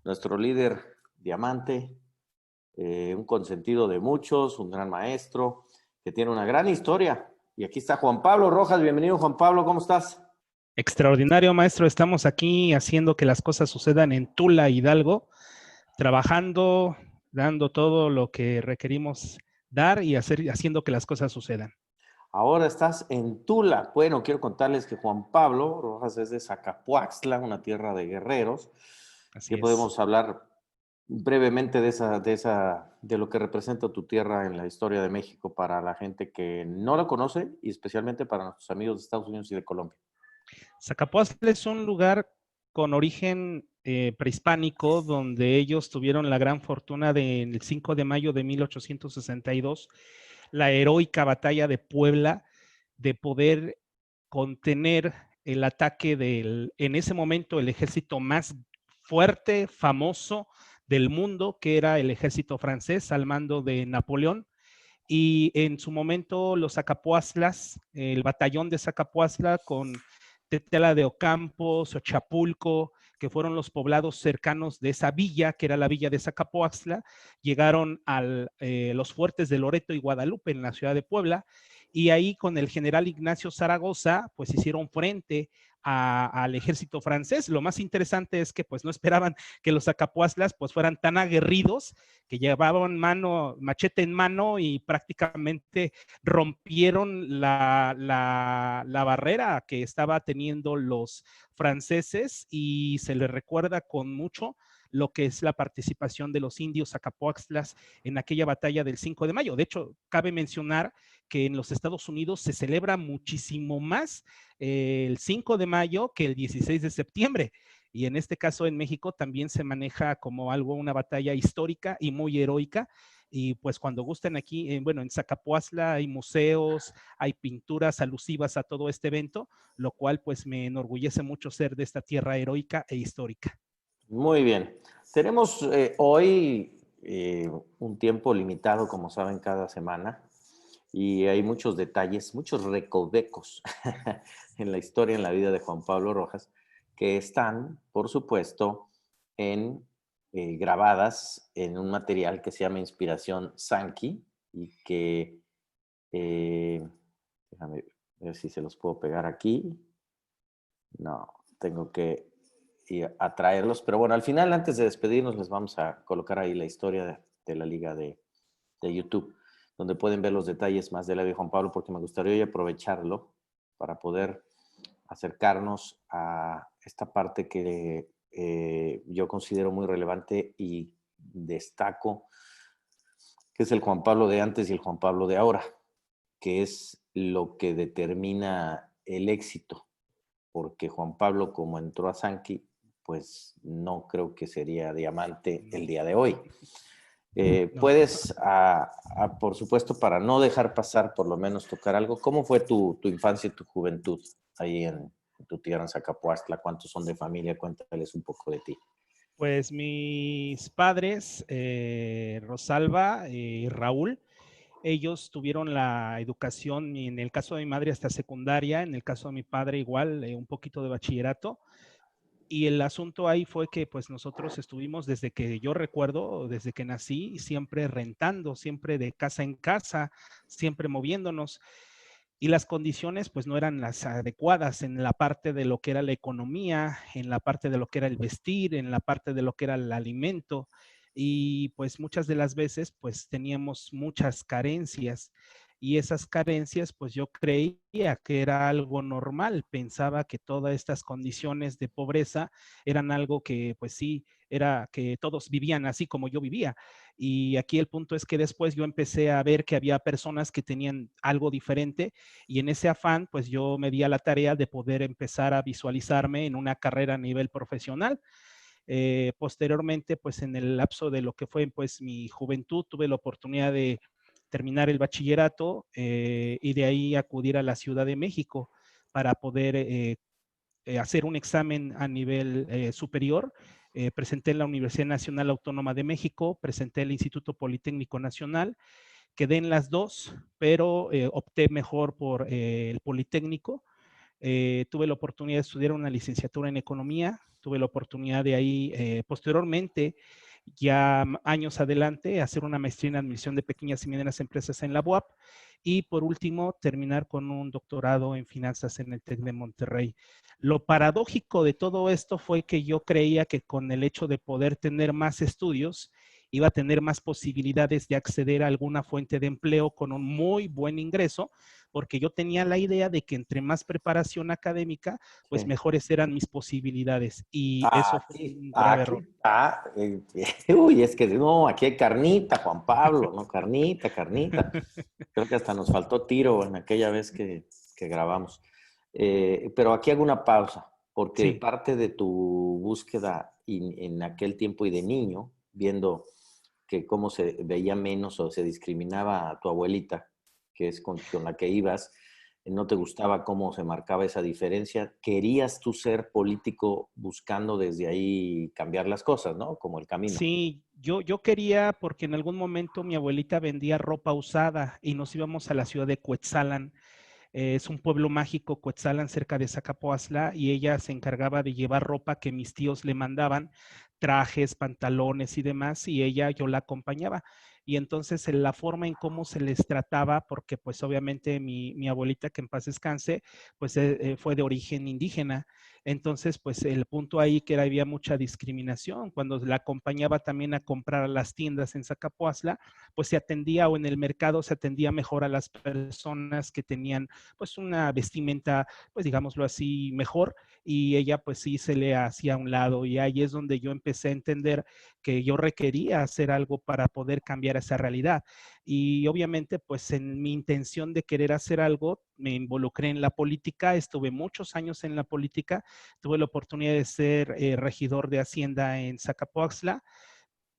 nuestro líder diamante, un consentido de muchos, un gran maestro, que tiene una gran historia. Y aquí está Juan Pablo Rojas. Bienvenido, Juan Pablo, ¿cómo estás? Extraordinario, maestro. Estamos aquí haciendo que las cosas sucedan en Tula, Hidalgo, trabajando, dando todo lo que requerimos dar y haciendo que las cosas sucedan. Ahora estás en Tula. Bueno, quiero contarles que Juan Pablo Rojas es de Zacapuaxtla, una tierra de guerreros, que Así es. podemos hablar brevemente de lo que representa tu tierra en la historia de México para la gente que no la conoce y especialmente para nuestros amigos de Estados Unidos y de Colombia. Zacapuazle es un lugar con origen prehispánico, donde ellos tuvieron la gran fortuna del 5 de mayo de 1862, la heroica batalla de Puebla, de poder contener el ataque en ese momento, el ejército más fuerte, famoso del mundo, que era el ejército francés al mando de Napoleón. Y en su momento los Zacapuazlas, el batallón de Zacapuazla con Tetela de Ocampo, Xochapulco, que fueron los poblados cercanos de esa villa, que era la villa de Zacapuaxtla, llegaron a los fuertes de Loreto y Guadalupe en la ciudad de Puebla, y ahí con el general Ignacio Zaragoza, pues hicieron frente al ejército francés. Lo más interesante es que pues no esperaban que los Zacapuazlas pues fueran tan aguerridos, que llevaban machete en mano y prácticamente rompieron la barrera que estaba teniendo los franceses, y se les recuerda con mucho lo que es la participación de los indios Zacapuaxtlas en aquella batalla del 5 de mayo. De hecho, cabe mencionar que en los Estados Unidos se celebra muchísimo más el 5 de mayo que el 16 de septiembre. Y en este caso en México también se maneja como algo, una batalla histórica y muy heroica. Y pues cuando gusten aquí, bueno, en Zacapuazla hay museos, hay pinturas alusivas a todo este evento, lo cual pues me enorgullece mucho ser de esta tierra heroica e histórica. Muy bien. Tenemos hoy un tiempo limitado, como saben, cada semana, y hay muchos detalles, muchos recovecos en la historia, en la vida de Juan Pablo Rojas, que están, por supuesto, en, grabadas en un material que se llama Inspiración Sankey y que, eh, déjame ver si se los puedo pegar aquí. No, tengo que ir a traerlos. Pero bueno, al final, antes de despedirnos, les vamos a colocar ahí la historia de la liga de YouTube, donde pueden ver los detalles más de la de Juan Pablo, porque me gustaría hoy aprovecharlo para poder acercarnos a esta parte que yo considero muy relevante y destaco, que es el Juan Pablo de antes y el Juan Pablo de ahora, que es lo que determina el éxito, porque Juan Pablo, como entró a Sankey, pues no creo que sería diamante el No, día de hoy. no. Puedes, por supuesto, para no dejar pasar, por lo menos tocar algo, ¿cómo fue tu infancia y tu juventud ahí en tu tierra, en Zacapuastla? ¿Cuántos son de familia? Cuéntales un poco de ti. Pues mis padres, Rosalba y Raúl, ellos tuvieron la educación, en el caso de mi madre hasta secundaria, en el caso de mi padre igual, un poquito de bachillerato. Y el asunto ahí fue que pues nosotros estuvimos desde que yo recuerdo, desde que nací, siempre rentando, siempre de casa en casa, siempre moviéndonos. Y las condiciones pues no eran las adecuadas en la parte de lo que era la economía, en la parte de lo que era el vestir, en la parte de lo que era el alimento. Y pues muchas de las veces pues teníamos muchas carencias, y esas carencias pues yo creía que era algo normal, pensaba que todas estas condiciones de pobreza eran algo que pues sí, era que todos vivían así como yo vivía. Y aquí el punto es que después yo empecé a ver que había personas que tenían algo diferente, y en ese afán pues yo me di a la tarea de poder empezar a visualizarme en una carrera a nivel profesional. Posteriormente, pues en el lapso de lo que fue pues mi juventud, tuve la oportunidad de terminar el bachillerato, y de ahí acudir a la Ciudad de México para poder hacer un examen a nivel superior. Presenté en la Universidad Nacional Autónoma de México, presenté el Instituto Politécnico Nacional, quedé en las dos, pero opté mejor por el Politécnico. Tuve la oportunidad de estudiar una licenciatura en economía, tuve la oportunidad de ahí, posteriormente, ya años adelante, hacer una maestría en Administración de Pequeñas y Medianas Empresas en la UAP y por último terminar con un doctorado en finanzas en el TEC de Monterrey. Lo paradójico de todo esto fue que yo creía que con el hecho de poder tener más estudios, iba a tener más posibilidades de acceder a alguna fuente de empleo con un muy buen ingreso, porque yo tenía la idea de que entre más preparación académica, pues Sí. mejores eran mis posibilidades. Y eso fue un grave Aquí error. está. Uy, es que no, aquí hay carnita, Juan Pablo, ¿no? Carnita, carnita. Creo que hasta nos faltó tiro en aquella vez que grabamos. Pero aquí hago una pausa, porque Sí, parte de tu búsqueda en aquel tiempo y de niño, viendo que cómo se veía menos o se discriminaba a tu abuelita, que es con la que ibas, no te gustaba cómo se marcaba esa diferencia, querías tú ser político buscando desde ahí cambiar las cosas, ¿no? Como el camino. sí, yo quería, porque en algún momento mi abuelita vendía ropa usada y nos íbamos a la ciudad de Cuetzalan. Es un pueblo mágico, Cuetzalan, cerca de Zacapoazla, y ella se encargaba de llevar ropa que mis tíos le mandaban, trajes, pantalones y demás, y yo la acompañaba. Y entonces en la forma en cómo se les trataba, porque pues obviamente mi abuelita, que en paz descanse, pues fue de origen indígena. Entonces, pues el punto ahí que había mucha discriminación. Cuando la acompañaba también a comprar a las tiendas en Zacapoazla, pues se atendía o en el mercado se atendía mejor a las personas que tenían pues una vestimenta, pues digámoslo así, mejor, y ella pues sí se le hacía a un lado, y ahí es donde yo empecé a entender que yo requería hacer algo para poder cambiar esa realidad. Y obviamente pues en mi intención de querer hacer algo, me involucré en la política, estuve muchos años en la política, tuve la oportunidad de ser regidor de Hacienda en Zacapoaxtla,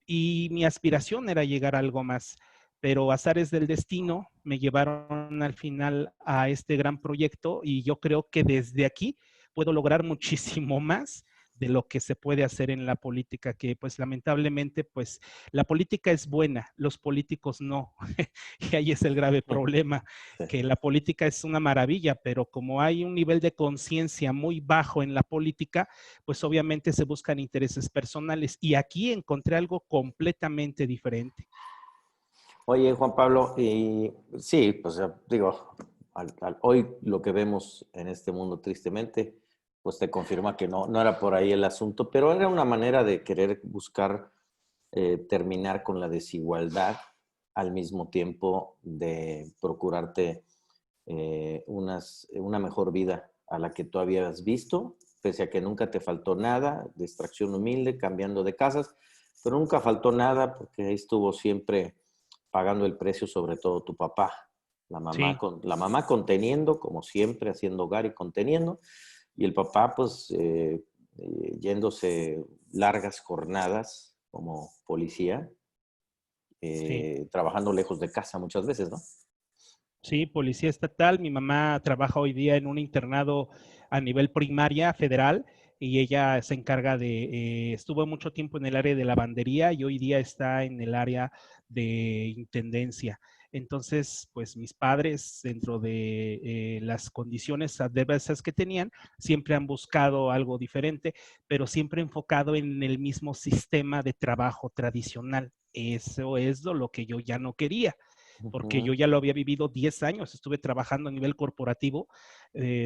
y mi aspiración era llegar a algo más, pero azares del destino me llevaron al final a este gran proyecto y yo creo que desde aquí puedo lograr muchísimo más de lo que se puede hacer en la política, que pues lamentablemente pues la política es buena, los políticos no. Y ahí es el grave problema, Sí. que la política es una maravilla, pero como hay un nivel de conciencia muy bajo en la política, pues obviamente se buscan intereses personales. Y aquí encontré algo completamente diferente. Oye, Juan Pablo, y sí, pues digo, hoy lo que vemos en este mundo tristemente, pues te confirma que no era por ahí el asunto, pero era una manera de querer buscar terminar con la desigualdad al mismo tiempo de procurarte una mejor vida a la que tú habías visto, pese a que nunca te faltó nada, de extracción humilde, cambiando de casas, pero nunca faltó nada porque ahí estuvo siempre pagando el precio, sobre todo tu papá. Sí, La mamá conteniendo, como siempre, haciendo hogar y conteniendo, y el papá, pues, yéndose largas jornadas como policía, sí. trabajando lejos de casa muchas veces, ¿no? Sí, policía estatal. Mi mamá trabaja hoy día en un internado a nivel primaria federal y ella se encarga estuvo mucho tiempo en el área de lavandería y hoy día está en el área de intendencia. Entonces, pues mis padres, dentro de las condiciones adversas que tenían, siempre han buscado algo diferente, pero siempre enfocado en el mismo sistema de trabajo tradicional. Eso es lo que yo ya no quería, porque yo Ujú. ya lo había vivido 10 años, estuve trabajando a nivel corporativo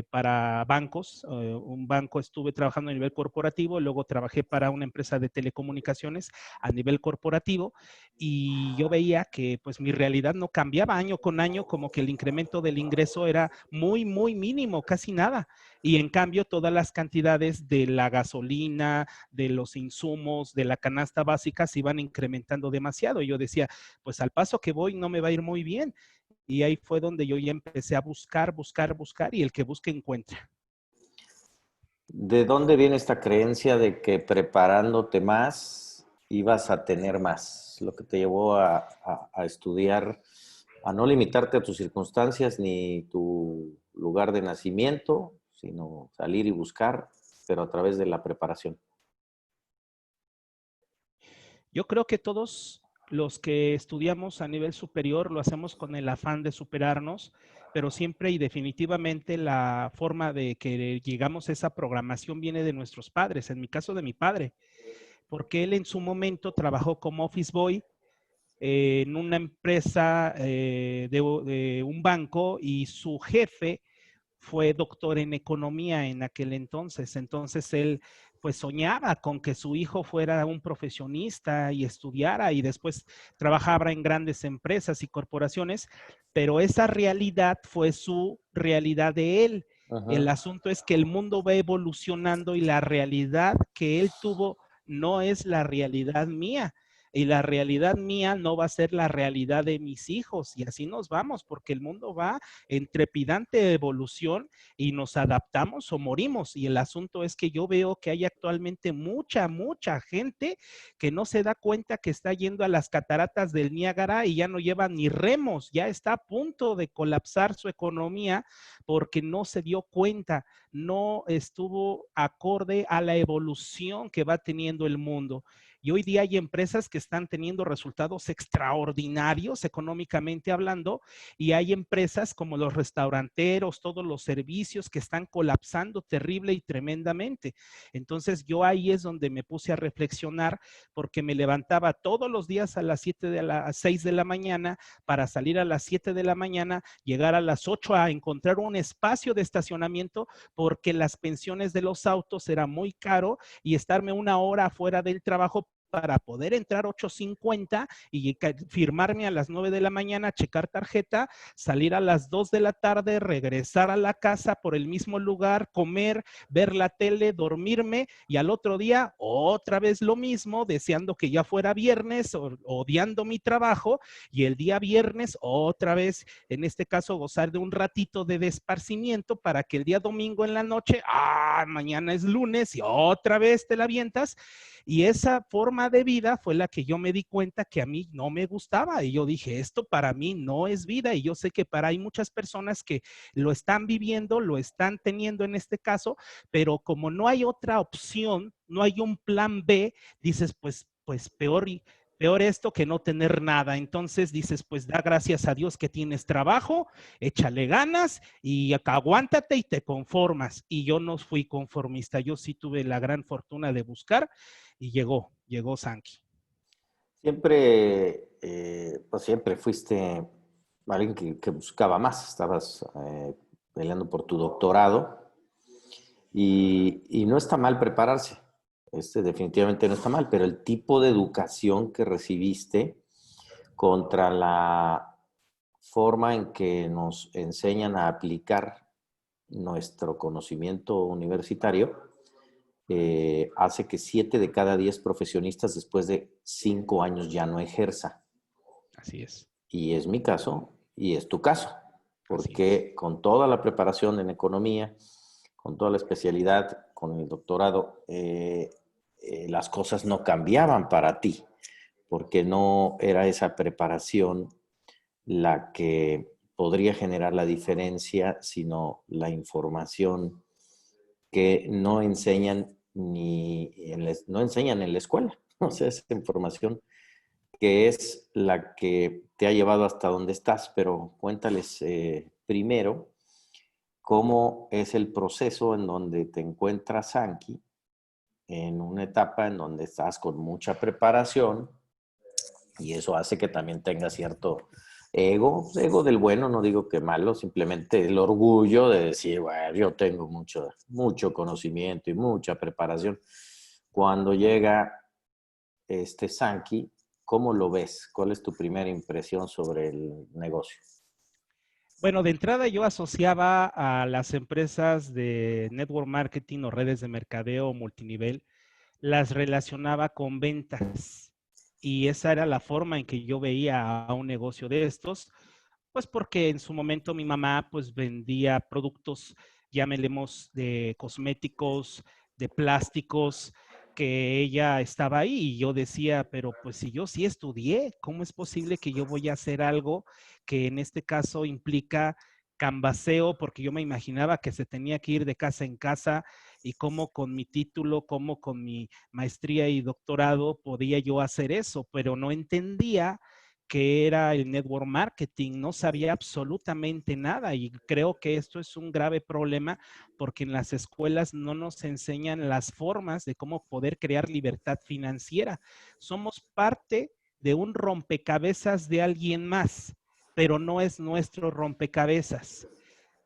para bancos, un banco estuve trabajando a nivel corporativo, luego trabajé para una empresa de telecomunicaciones a nivel corporativo y yo veía que pues mi realidad no cambiaba año con año, como que el incremento del ingreso era muy, muy mínimo, casi nada. Y en cambio todas las cantidades de la gasolina, de los insumos, de la canasta básica se iban incrementando demasiado. Y yo decía, pues al paso que voy no me va a ir muy bien. Y ahí fue donde yo ya empecé a buscar, buscar, buscar y el que busque encuentra. ¿De dónde viene esta creencia de que preparándote más ibas a tener más? Lo que te llevó a estudiar, a no limitarte a tus circunstancias ni tu lugar de nacimiento, sino salir y buscar, pero a través de la preparación. Yo creo que todos los que estudiamos a nivel superior lo hacemos con el afán de superarnos, pero siempre y definitivamente la forma de que llegamos a esa programación viene de nuestros padres, en mi caso de mi padre, porque él en su momento trabajó como office boy en una empresa de un banco y su jefe fue doctor en economía en aquel entonces. Entonces él pues soñaba con que su hijo fuera un profesionista y estudiara y después trabajara en grandes empresas y corporaciones, pero esa realidad fue su realidad de él. El Ajá. asunto es que el mundo va evolucionando y la realidad que él tuvo no es la realidad mía y la realidad mía no va a ser la realidad de mis hijos y así nos vamos porque el mundo va en trepidante evolución y nos adaptamos o morimos. Y el asunto es que yo veo que hay actualmente mucha gente que no se da cuenta que está yendo a las cataratas del Niágara y ya no lleva ni remos, ya está a punto de colapsar su economía porque no se dio cuenta, no estuvo acorde a la evolución que va teniendo el mundo. Y hoy día hay empresas que están teniendo resultados extraordinarios económicamente hablando, y hay empresas como los restauranteros, todos los servicios que están colapsando terrible y tremendamente. Entonces yo ahí es donde me puse a reflexionar porque me levantaba todos los días a las 6 de la mañana para salir a las 7 de la mañana, llegar a las 8 a encontrar un espacio de estacionamiento porque las pensiones de los autos era muy caro y estarme una hora afuera del trabajo para poder entrar 8:50 y firmarme a las 9 de la mañana, checar tarjeta, salir a las 2 de la tarde, regresar a la casa por el mismo lugar, comer, ver la tele, dormirme y al otro día otra vez lo mismo, deseando que ya fuera viernes, odiando mi trabajo y el día viernes otra vez, en este caso, gozar de un ratito de esparcimiento para que el día domingo en la noche, mañana es lunes y otra vez te la avientas. Y esa forma de vida fue la que yo me di cuenta que a mí no me gustaba. Y yo dije, esto para mí no es vida. Y yo sé que para hay muchas personas que lo están viviendo, lo están teniendo en este caso, pero como no hay otra opción, no hay un plan B, dices, pues peor esto que no tener nada. Entonces dices, pues da gracias a Dios que tienes trabajo, échale ganas y aguántate y te conformas. Y yo no fui conformista, yo sí tuve la gran fortuna de buscar y llegó Sankey. Siempre, pues siempre fuiste alguien que buscaba más, estabas peleando por tu doctorado y no está mal prepararse, definitivamente no está mal, pero el tipo de educación que recibiste contra la forma en que nos enseñan a aplicar nuestro conocimiento universitario, hace que 7 de cada 10 profesionistas después de 5 años ya no ejerza. Así es. Y es mi caso y es tu caso, Así es. porque con toda la preparación en economía, con toda la especialidad, con el doctorado, las cosas no cambiaban para ti, porque no era esa preparación la que podría generar la diferencia, sino la información que no enseñan no enseñan en la escuela. O sea, esa información que es la que te ha llevado hasta donde estás, pero cuéntales primero cómo es el proceso en donde te encuentras, Anki, en una etapa en donde estás con mucha preparación y eso hace que también tengas cierto ego del bueno, no digo que malo, simplemente el orgullo de decir, bueno, yo tengo mucho conocimiento y mucha preparación. Cuando llega Sankey, ¿cómo lo ves? ¿Cuál es tu primera impresión sobre el negocio? Bueno, de entrada yo asociaba a las empresas de network marketing o redes de mercadeo multinivel, las relacionaba con ventas. Y esa era la forma en que yo veía a un negocio de estos, pues porque en su momento mi mamá pues vendía productos, llamémosle de cosméticos, de plásticos, que ella estaba ahí y yo decía, pero pues si yo sí estudié, ¿cómo es posible que yo voy a hacer algo que en este caso implica canvaseo? Porque yo me imaginaba que se tenía que ir de casa en casa y cómo con mi título, cómo con mi maestría y doctorado podía yo hacer eso, pero no entendía qué era el network marketing, no sabía absolutamente nada y creo que esto es un grave problema porque en las escuelas no nos enseñan las formas de cómo poder crear libertad financiera. Somos parte de un rompecabezas de alguien más, pero no es nuestro rompecabezas.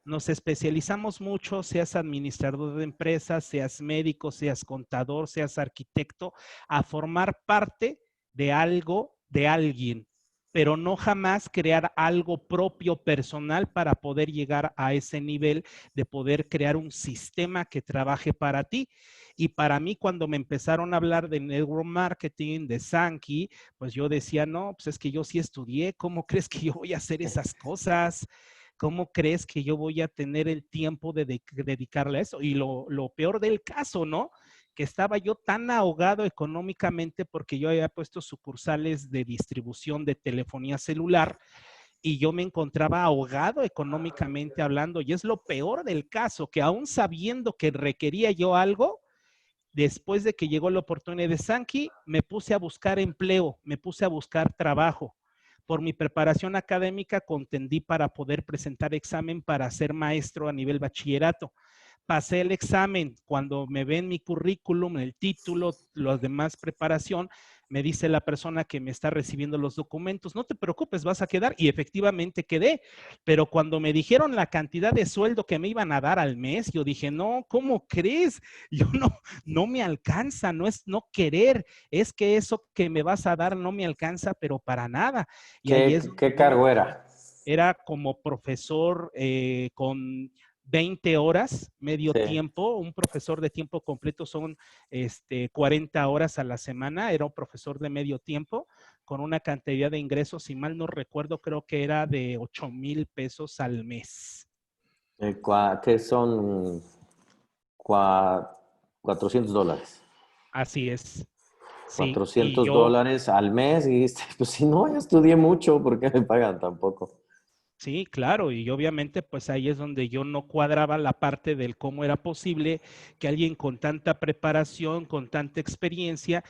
Nos especializamos mucho, seas administrador de empresas, seas médico, seas contador, seas arquitecto, a formar parte de algo, de alguien, pero no jamás crear algo propio personal para poder llegar a ese nivel de poder crear un sistema que trabaje para ti. Y para mí, cuando me empezaron a hablar de network marketing, de Sankey, pues yo decía, no, pues es que yo sí estudié, ¿cómo crees que yo voy a hacer esas cosas? ¿Cómo crees que yo voy a tener el tiempo de dedicarle a eso? Y lo peor del caso, ¿no? Que estaba yo tan ahogado económicamente porque yo había puesto sucursales de distribución de telefonía celular y yo me encontraba ahogado económicamente hablando. Y es lo peor del caso, que aún sabiendo que requería yo algo, después de que llegó la oportunidad de Sankey, me puse a buscar empleo, me puse a buscar trabajo. Por mi preparación académica, contendí para poder presentar examen para ser maestro a nivel bachillerato. Pasé el examen, cuando me ven mi currículum, el título, los demás preparación, me dice la persona que me está recibiendo los documentos, no te preocupes, vas a quedar. Y efectivamente quedé, pero cuando me dijeron la cantidad de sueldo que me iban a dar al mes, yo dije, no, ¿cómo crees? Yo no me alcanza, no es no querer, es que eso que me vas a dar no me alcanza, pero para nada. Y ahí es donde ¿Qué yo cargo era? era como profesor con 20 horas, medio Sí. tiempo, un profesor de tiempo completo son 40 horas a la semana, era un profesor de medio tiempo con una cantidad de ingresos, si mal no recuerdo, creo que era de 8,000 pesos al mes. ¿Qué son cua- $400? Así es, sí, y 400 yo dólares al mes y dijiste, pues si no, ya estudié mucho, ¿por qué me pagan tampoco? sí, claro, y obviamente pues ahí es donde yo no cuadraba la parte del cómo era posible que alguien con tanta preparación, con tanta experiencia,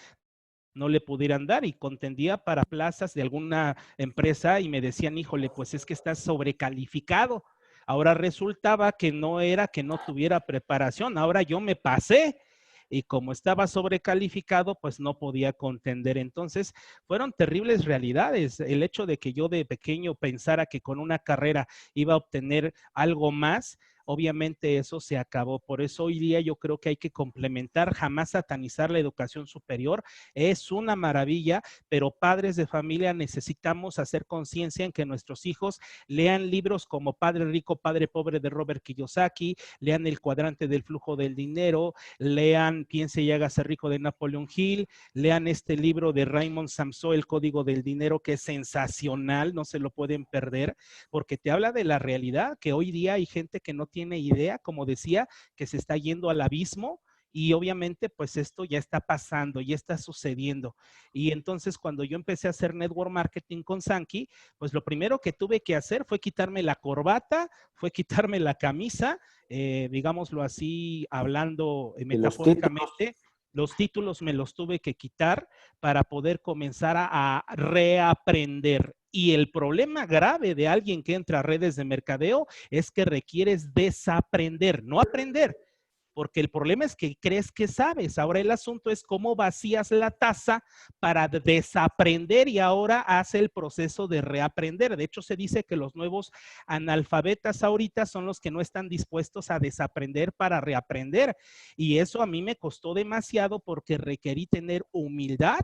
no le pudieran dar y contendía para plazas de alguna empresa y me decían, híjole, pues es que estás sobrecalificado. Ahora resultaba que no era que no tuviera preparación, ahora yo me pasé y como estaba sobrecalificado, pues no podía contender. Entonces, fueron terribles realidades. El hecho de que yo de pequeño pensara que con una carrera iba a obtener algo más, obviamente eso se acabó. Por eso hoy día yo creo que hay que complementar, jamás satanizar la educación superior. Es una maravilla, pero padres de familia necesitamos hacer conciencia en que nuestros hijos lean libros como Padre Rico, Padre Pobre de Robert Kiyosaki, lean El cuadrante del flujo del dinero, lean Piense y hágase rico de Napoleon Hill, lean este libro de Raymond Samson, El código del dinero, que es sensacional, no se lo pueden perder, porque te habla de la realidad, que hoy día hay gente que no tiene idea, como decía, que se está yendo al abismo y obviamente pues esto ya está pasando, ya está sucediendo. Y entonces cuando yo empecé a hacer network marketing con Sankey, pues lo primero que tuve que hacer fue quitarme la corbata, fue quitarme la camisa, digámoslo así, hablando Y los títulos, metafóricamente. Los títulos me los tuve que quitar para poder comenzar a reaprender. Y el problema grave de alguien que entra a redes de mercadeo es que requieres desaprender, no aprender, porque el problema es que crees que sabes. Ahora el asunto es cómo vacías la taza para desaprender y ahora hace el proceso de reaprender. De hecho, se dice que los nuevos analfabetas ahorita son los que no están dispuestos a desaprender para reaprender. Y eso a mí me costó demasiado porque requerí tener humildad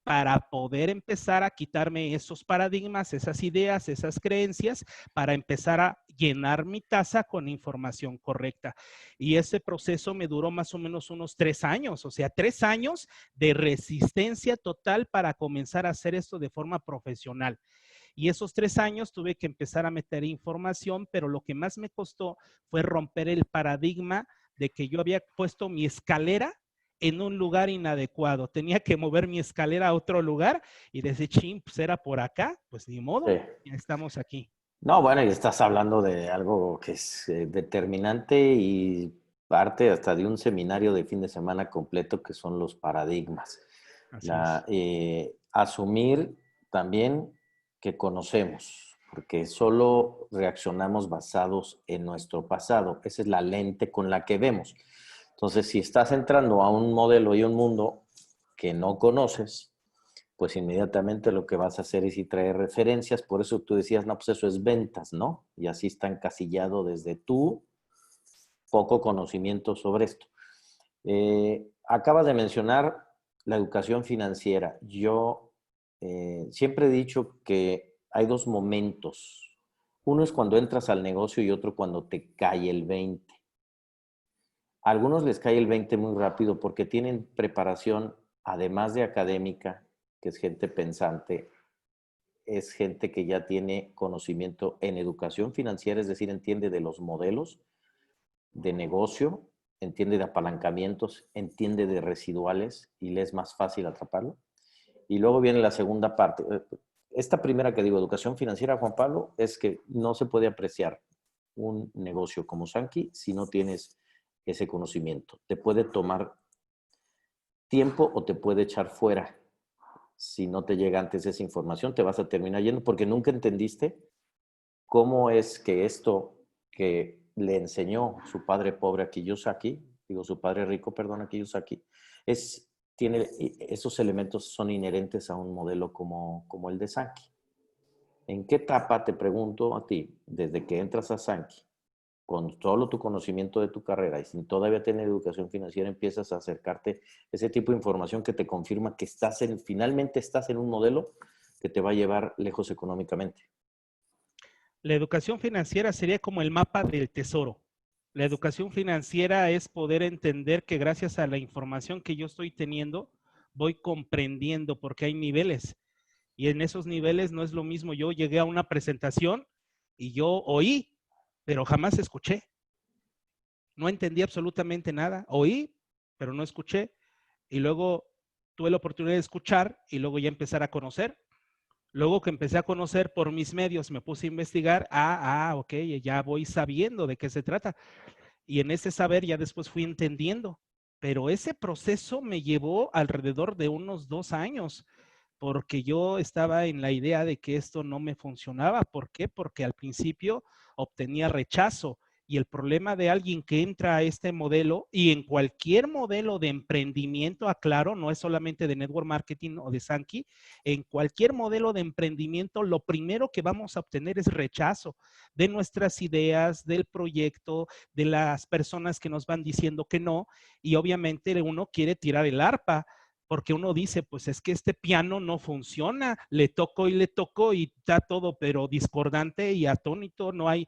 para poder empezar a quitarme esos paradigmas, esas ideas, esas creencias, para empezar a llenar mi taza con información correcta. Y ese proceso me duró más o menos unos 3 años, o sea, 3 años de resistencia total para comenzar a hacer esto de forma profesional. Y esos 3 años tuve que empezar a meter información, pero lo que más me costó fue romper el paradigma de que yo había puesto mi escalera en un lugar inadecuado. Tenía que mover mi escalera a otro lugar y decir, ching, pues era por acá, pues ni modo, sí. ya estamos aquí. No, bueno, y estás hablando de algo que es determinante y parte hasta de un seminario de fin de semana completo que son los paradigmas. Así es. Asumir también que conocemos, porque solo reaccionamos basados en nuestro pasado. Esa es la lente con la que vemos. Entonces, si estás entrando a un modelo y un mundo que no conoces, pues inmediatamente lo que vas a hacer es ir traer referencias. Por eso tú decías, no, pues eso es ventas, ¿no? Y así está encasillado desde tu poco conocimiento sobre esto. Acabas de mencionar la educación financiera. Yo siempre he dicho que hay dos momentos. Uno es cuando entras al negocio y otro cuando te cae el 20. A algunos les cae el 20 muy rápido porque tienen preparación, además de académica, que es gente pensante, es gente que ya tiene conocimiento en educación financiera, es decir, entiende de los modelos de negocio, entiende de apalancamientos, entiende de residuales y le es más fácil atraparlo. Y luego viene la segunda parte. Esta primera que digo, educación financiera, Juan Pablo, es que no se puede apreciar un negocio como Sankey si no tienes ese conocimiento. Te puede tomar tiempo o te puede echar fuera. Si no te llega antes esa información, te vas a terminar yendo porque nunca entendiste cómo es que esto que le enseñó su padre pobre a Kiyosaki, digo su padre rico, perdón, a Kiyosaki, tiene, esos elementos son inherentes a un modelo como el de Sankey. ¿En qué etapa, te pregunto a ti, desde que entras a Sankey, con todo tu conocimiento de tu carrera y sin todavía tener educación financiera, empiezas a acercarte a ese tipo de información que te confirma que finalmente estás en un modelo que te va a llevar lejos económicamente? La educación financiera sería como el mapa del tesoro. La educación financiera es poder entender que gracias a la información que yo estoy teniendo, voy comprendiendo porque hay niveles. Y en esos niveles no es lo mismo. Yo llegué a una presentación y yo oí, pero jamás escuché. No entendí absolutamente nada. Oí, pero no escuché. Y luego tuve la oportunidad de escuchar y luego ya empezar a conocer. Luego que empecé a conocer por mis medios, me puse a investigar. Ok, ya voy sabiendo de qué se trata. Y en ese saber ya después fui entendiendo. Pero ese proceso me llevó alrededor de unos 2 años, porque yo estaba en la idea de que esto no me funcionaba. ¿Por qué? Porque al principio obtenía rechazo. Y el problema de alguien que entra a este modelo y en cualquier modelo de emprendimiento, aclaro, no es solamente de network marketing o de Sankey, en cualquier modelo de emprendimiento, lo primero que vamos a obtener es rechazo de nuestras ideas, del proyecto, de las personas que nos van diciendo que no. Y obviamente uno quiere tirar el arpa, porque uno dice, pues es que este piano no funciona, le toco y está todo, pero discordante y atónito, no hay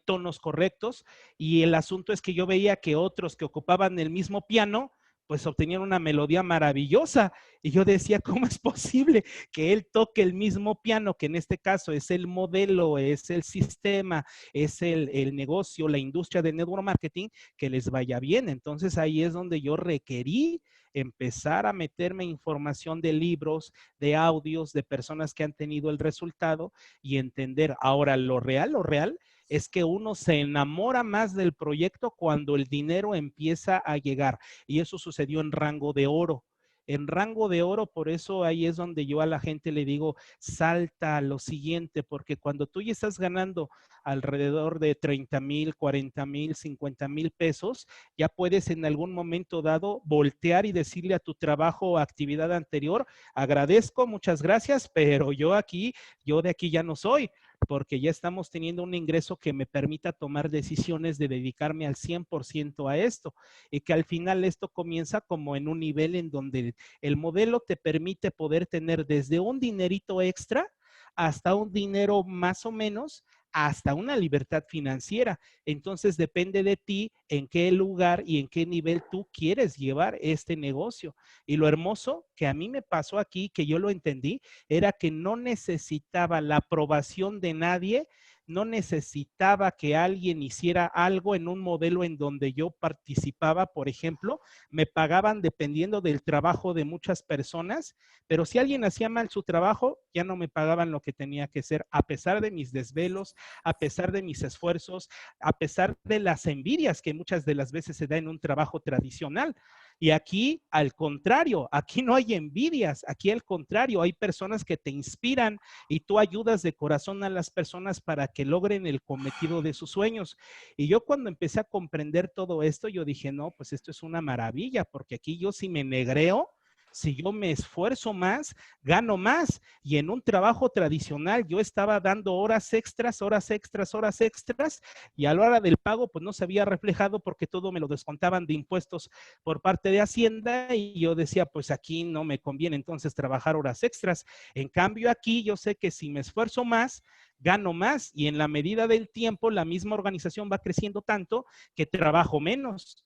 tonos correctos. Y el asunto es que yo veía que otros que ocupaban el mismo piano, pues obtenían una melodía maravillosa. Y yo decía, ¿cómo es posible que él toque el mismo piano, que en este caso es el modelo, es el sistema, es el negocio, la industria del network marketing, que les vaya bien? Entonces ahí es donde yo requerí empezar a meterme información de libros, de audios, de personas que han tenido el resultado y entender. Ahora, lo real es que uno se enamora más del proyecto cuando el dinero empieza a llegar. Y eso sucedió en rango de oro. En rango de oro, por eso ahí es donde yo a la gente le digo, salta a lo siguiente, porque cuando tú ya estás ganando alrededor de 30,000, 40,000, 50,000 pesos, ya puedes en algún momento dado voltear y decirle a tu trabajo o actividad anterior, agradezco, muchas gracias, pero yo de aquí ya no soy, porque ya estamos teniendo un ingreso que me permita tomar decisiones de dedicarme al 100% a esto, y que al final esto comienza como en un nivel en donde el modelo te permite poder tener desde un dinerito extra hasta un dinero más o menos, hasta una libertad financiera. Entonces depende de ti en qué lugar y en qué nivel tú quieres llevar este negocio. Y lo hermoso que a mí me pasó aquí, que yo lo entendí, era que no necesitaba la aprobación de nadie no necesitaba que alguien hiciera algo en un modelo en donde yo participaba, por ejemplo, me pagaban dependiendo del trabajo de muchas personas, pero si alguien hacía mal su trabajo, ya no me pagaban lo que tenía que ser, a pesar de mis desvelos, a pesar de mis esfuerzos, a pesar de las envidias que muchas de las veces se da en un trabajo tradicional. Y aquí, al contrario, aquí no hay envidias, aquí al contrario, hay personas que te inspiran y tú ayudas de corazón a las personas para que logren el cometido de sus sueños. Y yo cuando empecé a comprender todo esto, yo dije, no, pues esto es una maravilla, porque aquí yo si me negreo, si yo me esfuerzo más, gano más. Y en un trabajo tradicional yo estaba dando horas extras, horas extras, horas extras, y a la hora del pago pues no se había reflejado porque todo me lo descontaban de impuestos por parte de Hacienda y yo decía, pues aquí no me conviene entonces trabajar horas extras. En cambio aquí yo sé que si me esfuerzo más, gano más y en la medida del tiempo la misma organización va creciendo tanto que trabajo menos.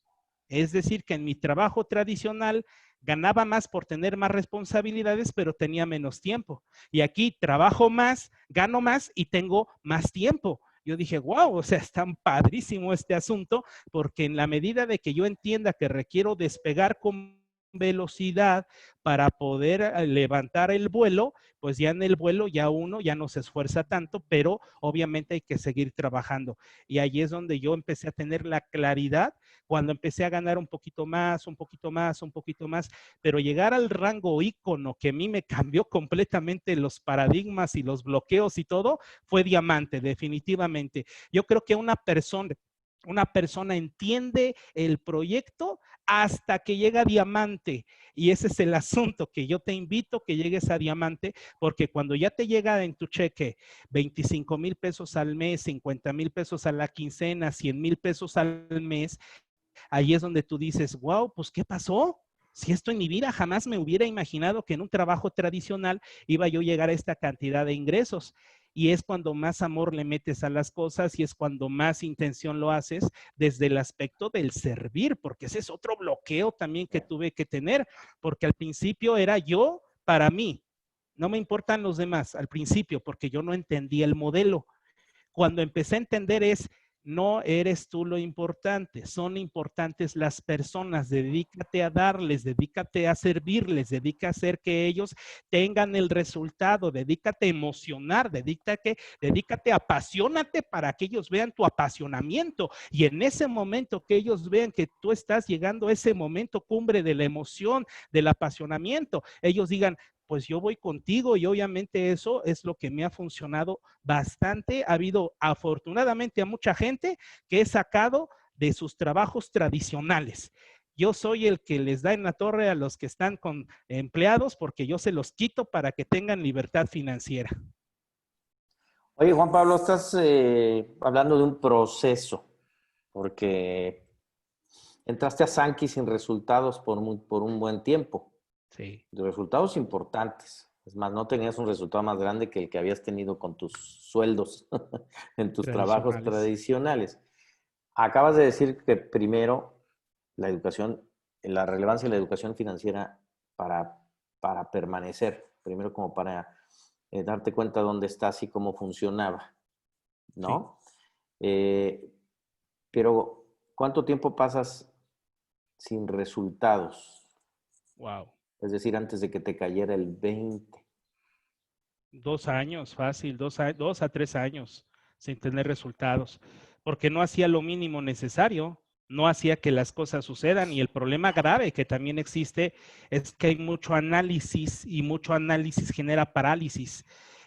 Es decir, que en mi trabajo tradicional ganaba más por tener más responsabilidades, pero tenía menos tiempo. Y aquí trabajo más, gano más y tengo más tiempo. Yo dije, wow, o sea, es tan padrísimo este asunto, porque en la medida de que yo entienda que requiero despegar con velocidad para poder levantar el vuelo, pues ya en el vuelo ya uno ya no se esfuerza tanto, pero obviamente hay que seguir trabajando. Y ahí es donde yo empecé a tener la claridad cuando empecé a ganar un poquito más, un poquito más, un poquito más, pero llegar al rango ícono que a mí me cambió completamente los paradigmas y los bloqueos y todo, fue diamante, definitivamente. Yo creo que una persona entiende el proyecto hasta que llega a diamante. Y ese es el asunto, que yo te invito que llegues a diamante, porque cuando ya te llega en tu cheque 25,000 pesos al mes, 50,000 pesos a la quincena, 100,000 pesos al mes, ahí es donde tú dices, wow, pues ¿qué pasó? Si esto en mi vida jamás me hubiera imaginado que en un trabajo tradicional iba yo a llegar a esta cantidad de ingresos. Y es cuando más amor le metes a las cosas y es cuando más intención lo haces desde el aspecto del servir, porque ese es otro bloqueo también que tuve que tener, porque al principio era yo para mí, no me importan los demás, al principio, porque yo no entendía el modelo. Cuando empecé a entender es, no eres tú lo importante, son importantes las personas, dedícate a darles, dedícate a servirles, dedícate a hacer que ellos tengan el resultado, dedícate a emocionar, dedícate, apasionate para que ellos vean tu apasionamiento y en ese momento que ellos vean que tú estás llegando a ese momento cumbre de la emoción, del apasionamiento, ellos digan, pues yo voy contigo y obviamente eso es lo que me ha funcionado bastante. Ha habido afortunadamente a mucha gente que he sacado de sus trabajos tradicionales. Yo soy el que les da en la torre a los que están con empleados porque yo se los quito para que tengan libertad financiera. Oye, Juan Pablo, estás hablando de un proceso, porque entraste a Sankey sin resultados por un buen tiempo, Sí. de resultados importantes. Es más, no tenías un resultado más grande que el que habías tenido con tus sueldos en tus trabajos Tradicionales. tradicionales. Acabas de decir que primero la educación, la relevancia de la educación financiera para, para permanecer, primero como para darte cuenta dónde estás y cómo funcionaba, Sí. ¿no? Eh, pero, ¿cuánto tiempo pasas sin resultados? Wow. Es decir, antes de que te cayera el 20. 2 años, fácil, 2 a 3 años sin tener resultados, porque no hacía lo mínimo necesario, no hacía que las cosas sucedan y el problema grave que también existe es que hay mucho análisis y mucho análisis genera parálisis.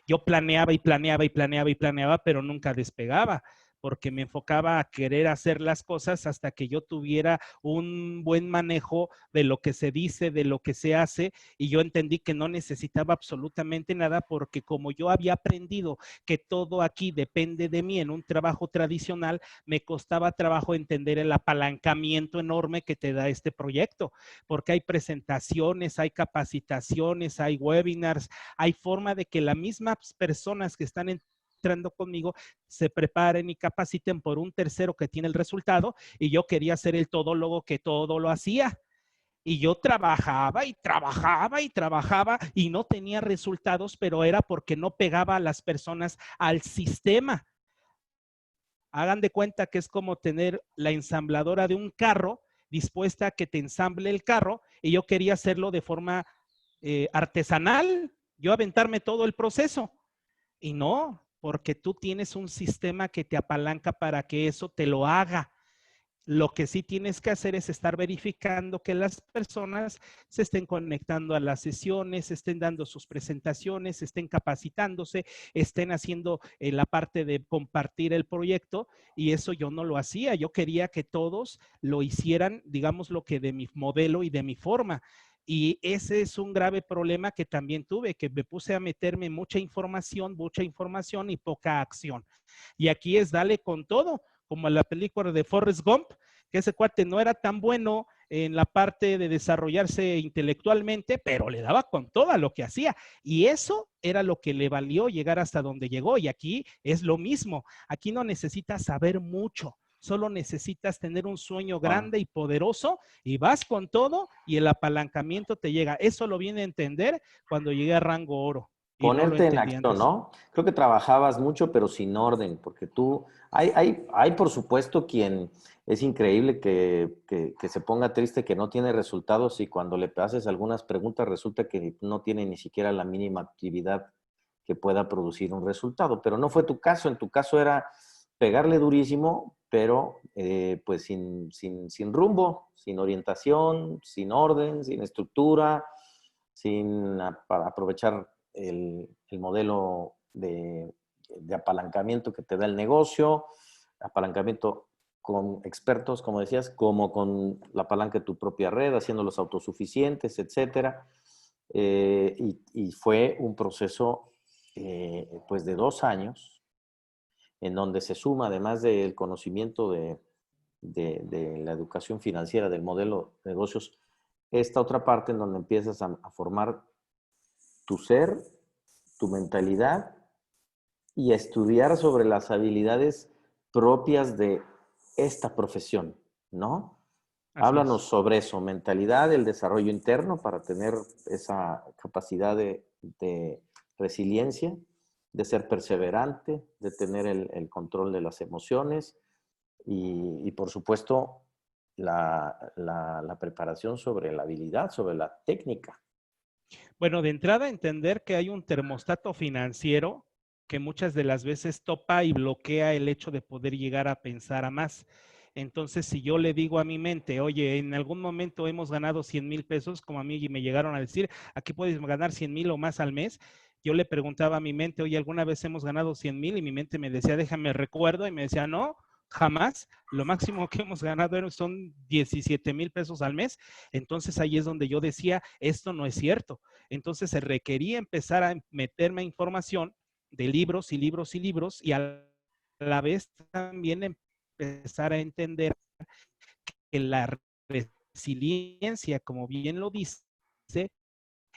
Yo planeaba y planeaba y planeaba y planeaba, pero nunca despegaba porque me enfocaba a querer hacer las cosas hasta que yo tuviera un buen manejo de lo que se dice, de lo que se hace, y yo entendí que no necesitaba absolutamente nada porque como yo había aprendido que todo aquí depende de mí en un trabajo tradicional, me costaba trabajo entender el apalancamiento enorme que te da este proyecto, porque hay presentaciones, hay capacitaciones, hay webinars, hay forma de que las mismas personas que están entrando conmigo se preparen y capaciten por un tercero que tiene el resultado y yo quería ser el todólogo que todo lo hacía. Y yo trabajaba y trabajaba y trabajaba y no tenía resultados, pero era porque no pegaba a las personas al sistema. Hagan de cuenta que es como tener la ensambladora de un carro dispuesta a que te ensamble el carro, y yo quería hacerlo de forma artesanal, yo aventarme todo el proceso. Y no, porque tú tienes un sistema que te apalanca para que eso te lo haga. Lo que sí tienes que hacer es estar verificando que las personas se estén conectando a las sesiones, estén dando sus presentaciones, estén capacitándose, estén haciendo la parte de compartir el proyecto, y eso yo no lo hacía. Yo quería que todos lo hicieran, digamos, lo que de mi modelo y de mi forma. Y ese es un grave problema que también tuve, que me puse a meterme mucha información y poca acción. Y aquí es dale con todo, como en la película de Forrest Gump, que ese cuate no era tan bueno en la parte de desarrollarse intelectualmente, pero le daba con todo a lo que hacía. Y eso era lo que le valió llegar hasta donde llegó. Y aquí es lo mismo. Aquí no necesitas saber mucho. Solo necesitas tener un sueño grande y poderoso, y vas con todo y el apalancamiento te llega. Eso lo viene a entender cuando llegué a rango oro. Y no lo Ponerte en entendí acción, antes. ¿no? Creo que trabajabas mucho, pero sin orden, porque tú, hay por supuesto quien es increíble que se ponga triste, que no tiene resultados, y cuando le haces algunas preguntas resulta que no tiene ni siquiera la mínima actividad que pueda producir un resultado. Pero no fue tu caso. En tu caso era pegarle durísimo, pero pues sin rumbo, sin orientación, sin orden, sin estructura, para aprovechar el modelo de apalancamiento que te da el negocio, apalancamiento con expertos, como decías, como con la palanca de tu propia red, haciéndolos autosuficientes, etcétera. Y fue un proceso pues de 2 años, en donde se suma, además del conocimiento de la educación financiera, del modelo de negocios, esta otra parte en donde empiezas a formar tu ser, tu mentalidad, y a estudiar sobre las habilidades propias de esta profesión, ¿no? Así es. Háblanos sobre eso, mentalidad, el desarrollo interno para tener esa capacidad de resiliencia, de ser perseverante, de tener el control de las emociones y por supuesto, la preparación sobre la habilidad, sobre la técnica. Bueno, de entrada entender que hay un termostato financiero que muchas de las veces topa y bloquea el hecho de poder llegar a pensar a más. Entonces, si yo le digo a mi mente, oye, en algún momento hemos ganado 100,000 pesos, como a mí me llegaron a decir, aquí puedes ganar 100,000 o más al mes. Yo le preguntaba a mi mente, oye, ¿alguna vez hemos ganado 100,000? Y mi mente me decía, déjame recuerdo, y me decía, no, jamás. Lo máximo que hemos ganado son 17,000 pesos al mes. Entonces ahí es donde yo decía, esto no es cierto. Entonces se requería empezar a meterme información de libros y libros y libros, y a la vez también empezar a entender que la resiliencia, como bien lo dice,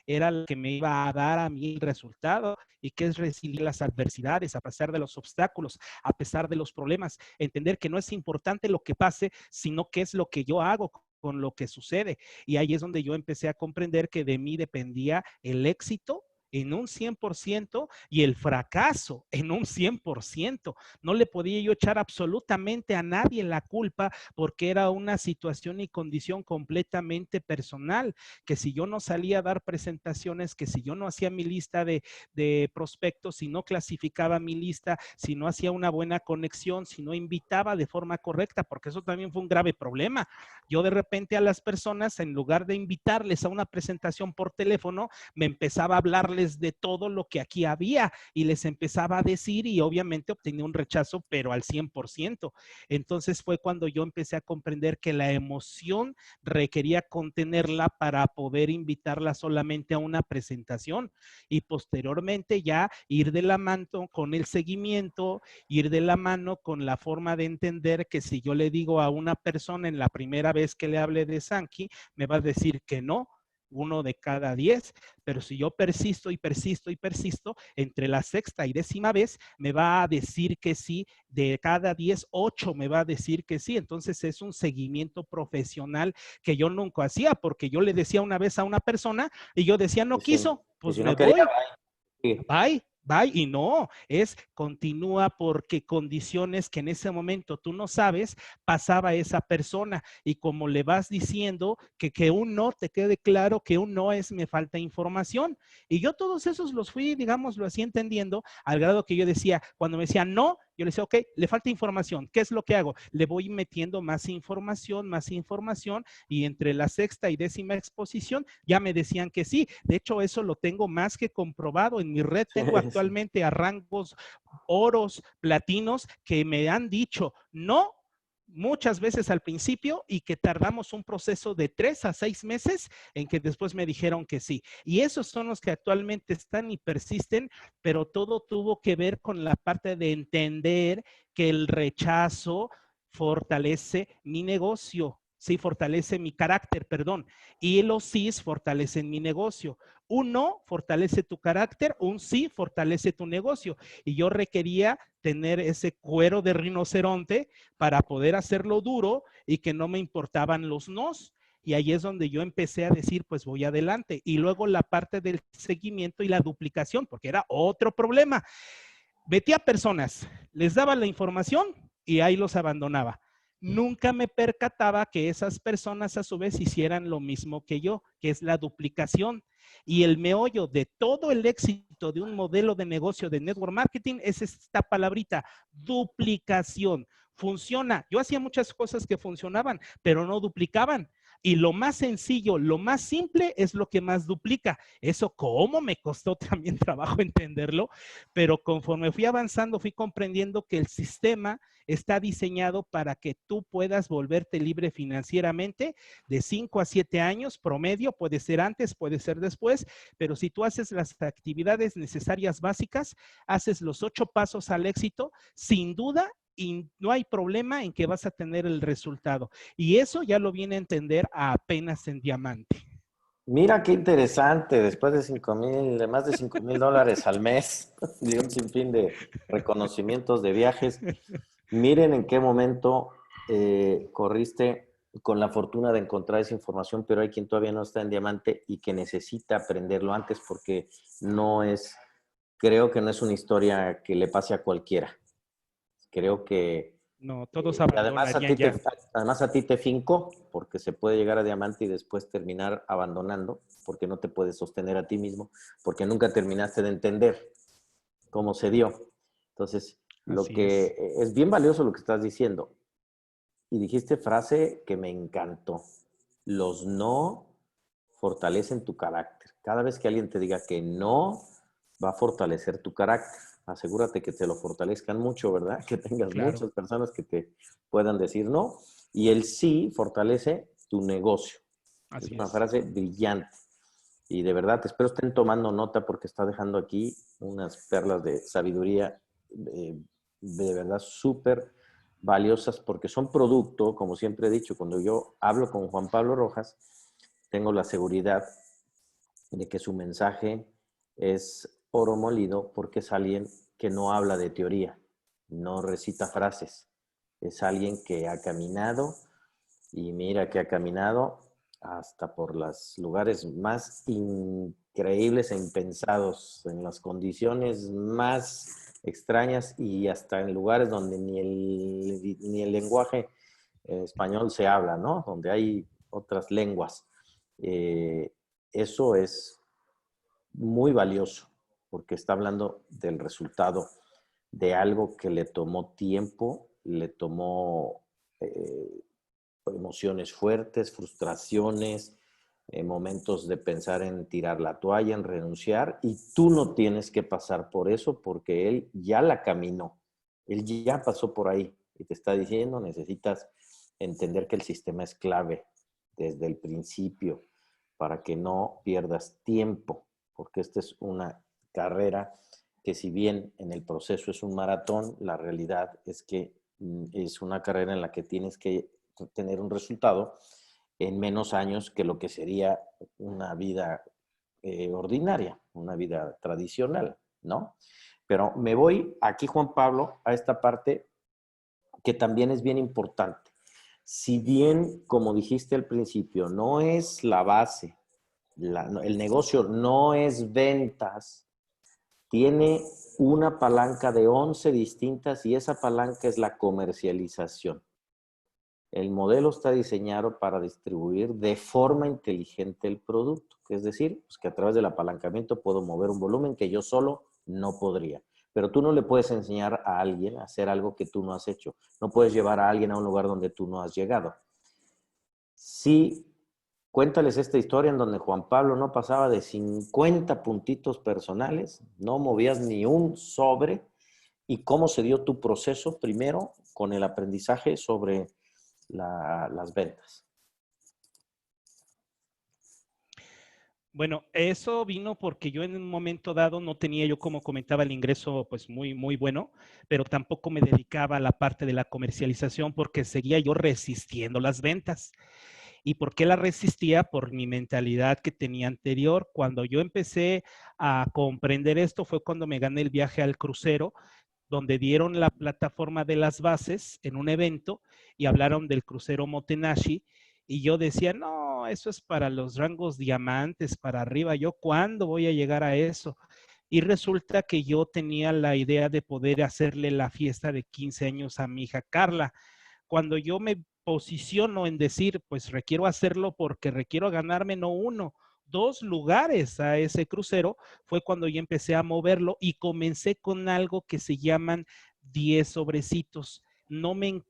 era lo que me iba a dar a mí el resultado, y que es resiliar las adversidades, a pesar de los obstáculos, a pesar de los problemas, entender que no es importante lo que pase, sino que es lo que yo hago con lo que sucede. Y ahí es donde yo empecé a comprender que de mí dependía el éxito en un 100% y el fracaso en un 100%. No le podía yo echar absolutamente a nadie la culpa, porque era una situación y condición completamente personal, que si yo no salía a dar presentaciones, que si yo no hacía mi lista de prospectos, si no clasificaba mi lista, si no hacía una buena conexión, si no invitaba de forma correcta, porque eso también fue un grave problema. Yo de repente a las personas, en lugar de invitarles a una presentación por teléfono, me empezaba a hablarles de todo lo que aquí había y les empezaba a decir, y obviamente obtenía un rechazo, pero al 100%. Entonces fue cuando yo empecé a comprender que la emoción requería contenerla para poder invitarla solamente a una presentación, y posteriormente ya ir de la mano con el seguimiento, ir de la mano con la forma de entender que si yo le digo a una persona en la primera vez que le hable de Sankey, me va a decir que no, 1 de cada 10, pero si yo persisto y persisto y persisto, entre la sexta y 10ª vez me va a decir que sí, de cada 10, 8 me va a decir que sí. Entonces es un seguimiento profesional que yo nunca hacía, porque yo le decía una vez a una persona y yo decía, no Y si, quiso, y pues si me no quería, voy, bye. bye. bye, y no, es continúa porque condiciones que en ese momento tú no sabes, pasaba esa persona y como le vas diciendo que un no te quede claro que un no es me falta información. Y yo todos esos los fui, digamos, lo así entendiendo al grado que yo decía, cuando me decían no, yo le decía, ok, le falta información. ¿Qué es lo que hago? Le voy metiendo más información y entre la sexta y décima exposición ya me decían que sí. De hecho, eso lo tengo más que comprobado. En mi red tengo Sí. actualmente a rangos oros, platinos que me han dicho no muchas veces al principio y que tardamos un proceso de 3 a 6 meses en que después me dijeron que sí. Y esos son los que actualmente están y persisten, pero todo tuvo que ver con la parte de entender que el rechazo fortalece mi negocio. Sí, fortalece mi carácter, perdón. Y los sís fortalecen mi negocio. Un no fortalece tu carácter, un sí fortalece tu negocio. Y yo requería tener ese cuero de rinoceronte para poder hacerlo duro y que no me importaban los nos. Y ahí es donde yo empecé a decir, pues voy adelante. Y luego la parte del seguimiento y la duplicación, porque era otro problema. Metía personas, les daba la información y ahí los abandonaba. Nunca me percataba que esas personas a su vez hicieran lo mismo que yo, que es la duplicación. Y el meollo de todo el éxito de un modelo de negocio de network marketing es esta palabrita, duplicación. Funciona. Yo hacía muchas cosas que funcionaban, pero no duplicaban. Y lo más sencillo, lo más simple es lo que más duplica. Eso, ¿cómo me costó también trabajo entenderlo? Pero conforme fui avanzando, fui comprendiendo que el sistema está diseñado para que tú puedas volverte libre financieramente de 5 a 7 años promedio, puede ser antes, puede ser después, pero si tú haces las actividades necesarias básicas, haces los 8 pasos al éxito, sin duda y no hay problema en que vas a tener el resultado. Y eso ya lo viene a entender a apenas en diamante. Mira qué interesante, después de 5,000, de más de $5,000 al mes, y un sinfín de reconocimientos de viajes. Miren en qué momento corriste con la fortuna de encontrar esa información, pero hay quien todavía no está en diamante y que necesita aprenderlo antes porque no es, creo que no es una historia que le pase a cualquiera. Creo No, todos que además abandonarían ya. además a ti te fincó, porque se puede llegar a diamante y después terminar abandonando, porque no te puedes sostener a ti mismo, porque nunca terminaste de entender cómo se dio. Entonces, lo Así es. que es bien valioso lo que estás diciendo. Y dijiste frase que me encantó. Los no fortalecen tu carácter. Cada vez que alguien te diga que no, va a fortalecer tu carácter. Asegúrate que te lo fortalezcan mucho, ¿verdad? Que tengas Claro, muchas personas que te puedan decir no. Y el sí fortalece tu negocio. Es así una es. frase brillante. Y de verdad, espero estén tomando nota porque está dejando aquí unas perlas de sabiduría de verdad súper valiosas porque son producto, como siempre he dicho, cuando yo hablo con Juan Pablo Rojas, tengo la seguridad de que su mensaje es oro molido porque es alguien que no habla de teoría, no recita frases, es alguien que ha caminado y mira que ha caminado hasta por los lugares más increíbles e impensados, en las condiciones más extrañas y hasta en lugares donde ni el lenguaje español se habla, ¿no? Donde hay otras lenguas. Eh, Eso es muy valioso porque está hablando del resultado de algo que le tomó tiempo, le tomó emociones fuertes, frustraciones, momentos de pensar en tirar la toalla, en renunciar, y tú no tienes que pasar por eso porque él ya la caminó, él ya pasó por ahí y te está diciendo, necesitas entender que el sistema es clave desde el principio para que no pierdas tiempo, porque esta es una carrera que si bien en el proceso es un maratón, la realidad es que es una carrera en la que tienes que tener un resultado en menos años que lo que sería una vida ordinaria, una vida tradicional, ¿no? Pero me voy aquí, Juan Pablo, a esta parte que también es bien importante. Si bien, como dijiste al principio, no es la base, el negocio no es ventas, tiene una palanca de 11 distintas y esa palanca es la comercialización. El modelo está diseñado para distribuir de forma inteligente el producto, es decir, pues que a través del apalancamiento puedo mover un volumen que yo solo no podría. Pero tú no le puedes enseñar a alguien a hacer algo que tú no has hecho. No puedes llevar a alguien a un lugar donde tú no has llegado. Sí, cuéntales esta historia en donde Juan Pablo no pasaba de 50 puntitos personales, no movías ni un sobre, y cómo se dio tu proceso primero con el aprendizaje sobre las ventas. Bueno, eso vino porque yo en un momento dado no tenía yo, como comentaba, el ingreso pues muy bueno, pero tampoco me dedicaba a la parte de la comercialización porque seguía yo resistiendo las ventas. ¿Y por qué la resistía? Por mi mentalidad que tenía anterior. Cuando yo empecé a comprender esto fue cuando me gané el viaje al crucero, donde dieron la plataforma de las bases en un evento y hablaron del crucero Motenashi. Y yo decía, no, eso es para los rangos diamantes, para arriba. ¿Yo cuándo voy a llegar a eso? Y resulta que yo tenía la idea de poder hacerle la fiesta de 15 años a mi hija Carla. Cuando yo me posiciono en decir, pues requiero hacerlo porque requiero ganarme no uno, dos lugares a ese crucero, fue cuando yo empecé a moverlo y comencé con algo que se llaman 10 sobrecitos. No me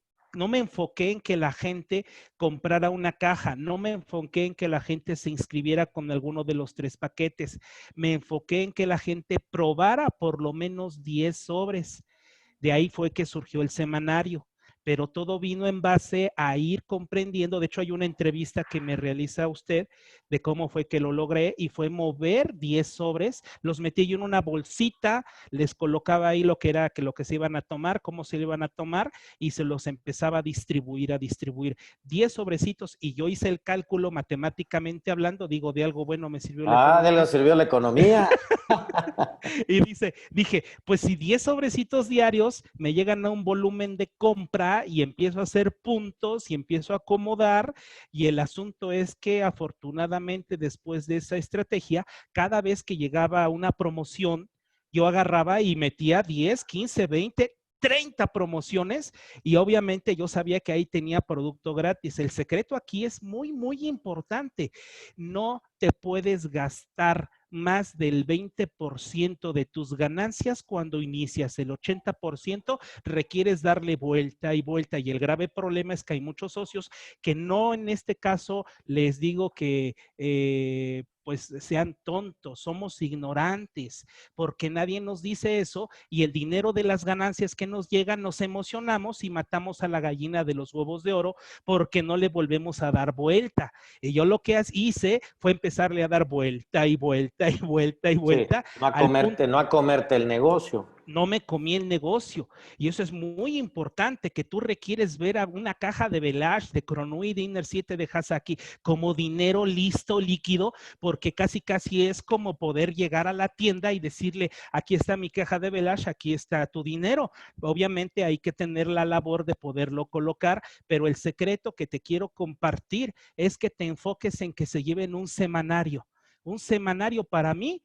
enfoqué en que la gente comprara una caja, no me enfoqué en que la gente se inscribiera con alguno de los 3 paquetes, me enfoqué en que la gente probara por lo menos 10 sobres. De ahí fue que surgió el semanario, pero todo vino en base a ir comprendiendo. De hecho, hay una entrevista que me realiza usted de cómo fue que lo logré y fue mover 10 sobres, los metí yo en una bolsita, les colocaba ahí lo que era que lo que se iban a tomar, cómo se iban a tomar y se los empezaba a distribuir. 10 sobrecitos y yo hice el cálculo matemáticamente hablando, digo, de algo bueno me sirvió la Ah, de economía. algo sirvió la economía. Y dije, pues si 10 sobrecitos diarios me llegan a un volumen de compra y empiezo a hacer puntos y empiezo a acomodar, y el asunto es que afortunadamente después de esa estrategia, cada vez que llegaba a una promoción, yo agarraba y metía 10, 15, 20, 30 promociones y obviamente yo sabía que ahí tenía producto gratis. El secreto aquí es muy importante. No te puedes gastar más del 20% de tus ganancias cuando inicias. El 80% requieres darle vuelta y vuelta. Y el grave problema es que hay muchos socios que no, en este caso, les digo que pues sean tontos, somos ignorantes, porque nadie nos dice eso y el dinero de las ganancias que nos llegan nos emocionamos y matamos a la gallina de los huevos de oro porque no le volvemos a dar vuelta. Y yo lo que hice fue empezarle a dar vuelta y vuelta y vuelta y Sí, vuelta no a al punto. comerte, no a comerte el negocio. No me comí el negocio. Y eso es muy importante, que tú requieres ver a una caja de Velage, de Kronui, de Inner 7, de Hasaki, como dinero listo, líquido, porque casi es como poder llegar a la tienda y decirle, aquí está mi caja de Velage, aquí está tu dinero. Obviamente hay que tener la labor de poderlo colocar, pero el secreto que te quiero compartir es que te enfoques en que se lleven un semanario. Un semanario para mí,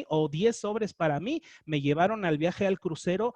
o 10 sobres para mí, me llevaron al viaje al crucero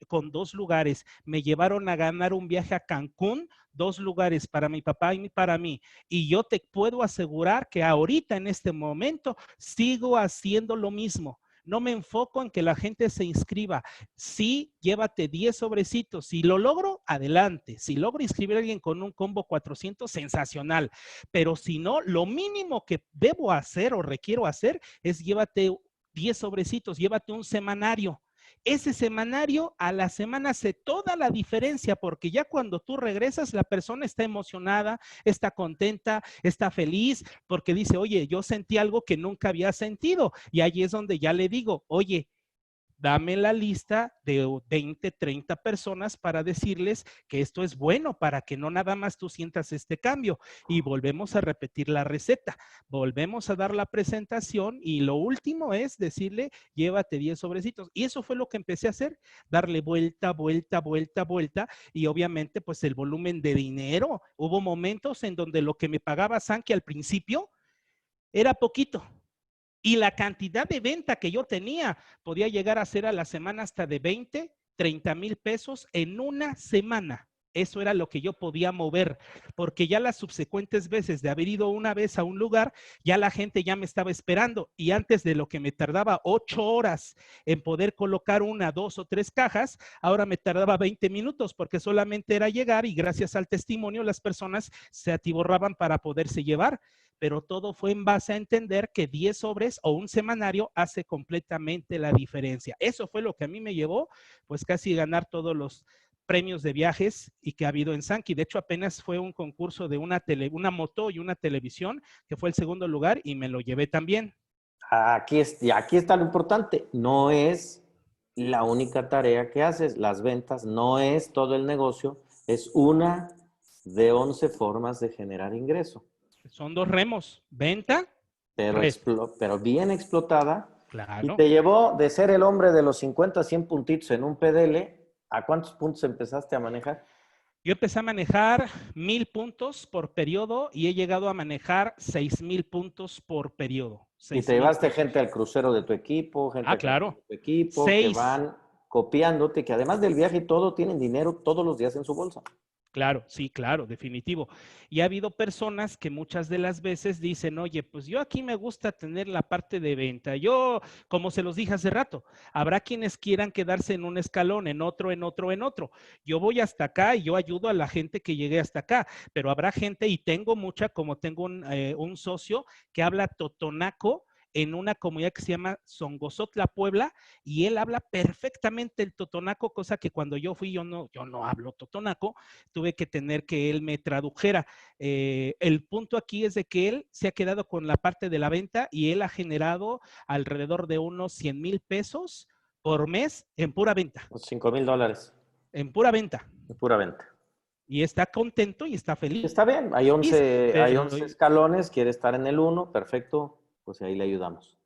con 2 lugares, me llevaron a ganar un viaje a Cancún, 2 lugares para mi papá y para mí. Y yo te puedo asegurar que ahorita en este momento sigo haciendo lo mismo. No me enfoco en que la gente se inscriba. Sí, llévate 10 sobrecitos. Si lo logro, adelante. Si logro inscribir a alguien con un combo 400, sensacional. Pero si no, lo mínimo que debo hacer o requiero hacer es llévate 10 sobrecitos, llévate un semanario. Ese semanario a la semana hace toda la diferencia porque ya cuando tú regresas la persona está emocionada, está contenta, está feliz porque dice, oye, yo sentí algo que nunca había sentido y ahí es donde ya le digo, oye, dame la lista de 20, 30 personas para decirles que esto es bueno, para que no nada más tú sientas este cambio. Y volvemos a repetir la receta, volvemos a dar la presentación y lo último es decirle, llévate 10 sobrecitos. Y eso fue lo que empecé a hacer, darle vuelta, vuelta, vuelta, vuelta. Y obviamente pues el volumen de dinero. Hubo momentos en donde lo que me pagaba Sanki al principio era poquito. Y la cantidad de venta que yo tenía podía llegar a ser a la semana hasta de 20, 30 mil pesos en una semana. Eso era lo que yo podía mover, porque ya las subsecuentes veces de haber ido una vez a un lugar, ya la gente ya me estaba esperando y antes de lo que me tardaba 8 horas en poder colocar una, dos o tres cajas, ahora me tardaba 20 minutos porque solamente era llegar y gracias al testimonio las personas se atiborraban para poderse llevar. Pero todo fue en base a entender que 10 sobres o un semanario hace completamente la diferencia. Eso fue lo que a mí me llevó, pues casi ganar todos los premios de viajes y que ha habido en Sankey. De hecho, apenas fue un concurso de una moto y una televisión, que fue el segundo lugar y me lo llevé también. Y aquí está lo importante. No es la única tarea que haces. Las ventas no es todo el negocio. Es una de 11 formas de generar ingreso. Son dos remos, venta, Pero, red. pero bien explotada. Y Claro. te llevó de ser el hombre de los 50 a 100 puntitos en un PDL. ¿A cuántos puntos empezaste a manejar? Yo empecé a manejar 1000 puntos por periodo y he llegado a manejar 6000 puntos por periodo. Y te 6000 llevaste puntos. gente al crucero de tu equipo, gente Ah, a café claro. de tu equipo, que 6. van copiándote, que además del viaje y todo, tienen dinero todos los días en su bolsa. Claro, sí, claro, definitivo. Y ha habido personas que muchas de las veces dicen, oye, pues yo aquí me gusta tener la parte de venta. Yo, como se los dije hace rato, habrá quienes quieran quedarse en un escalón, en otro, en otro, en otro. Yo voy hasta acá y yo ayudo a la gente que llegue hasta acá, pero habrá gente, y tengo mucha, como tengo un socio que habla totonaco en una comunidad que se llama Songozotla, Puebla, y él habla perfectamente el totonaco, cosa que cuando yo fui, yo no hablo totonaco, tuve que tener que él me tradujera. El punto aquí es de que él se ha quedado con la parte de la venta y él ha generado alrededor de unos 100,000 pesos por mes en pura venta. $5,000 En pura venta. de pura venta. Y está contento y está feliz. Está bien, hay 11, hay Pero 11 escalones, quiere estar en el 1, perfecto, pues ahí le ayudamos.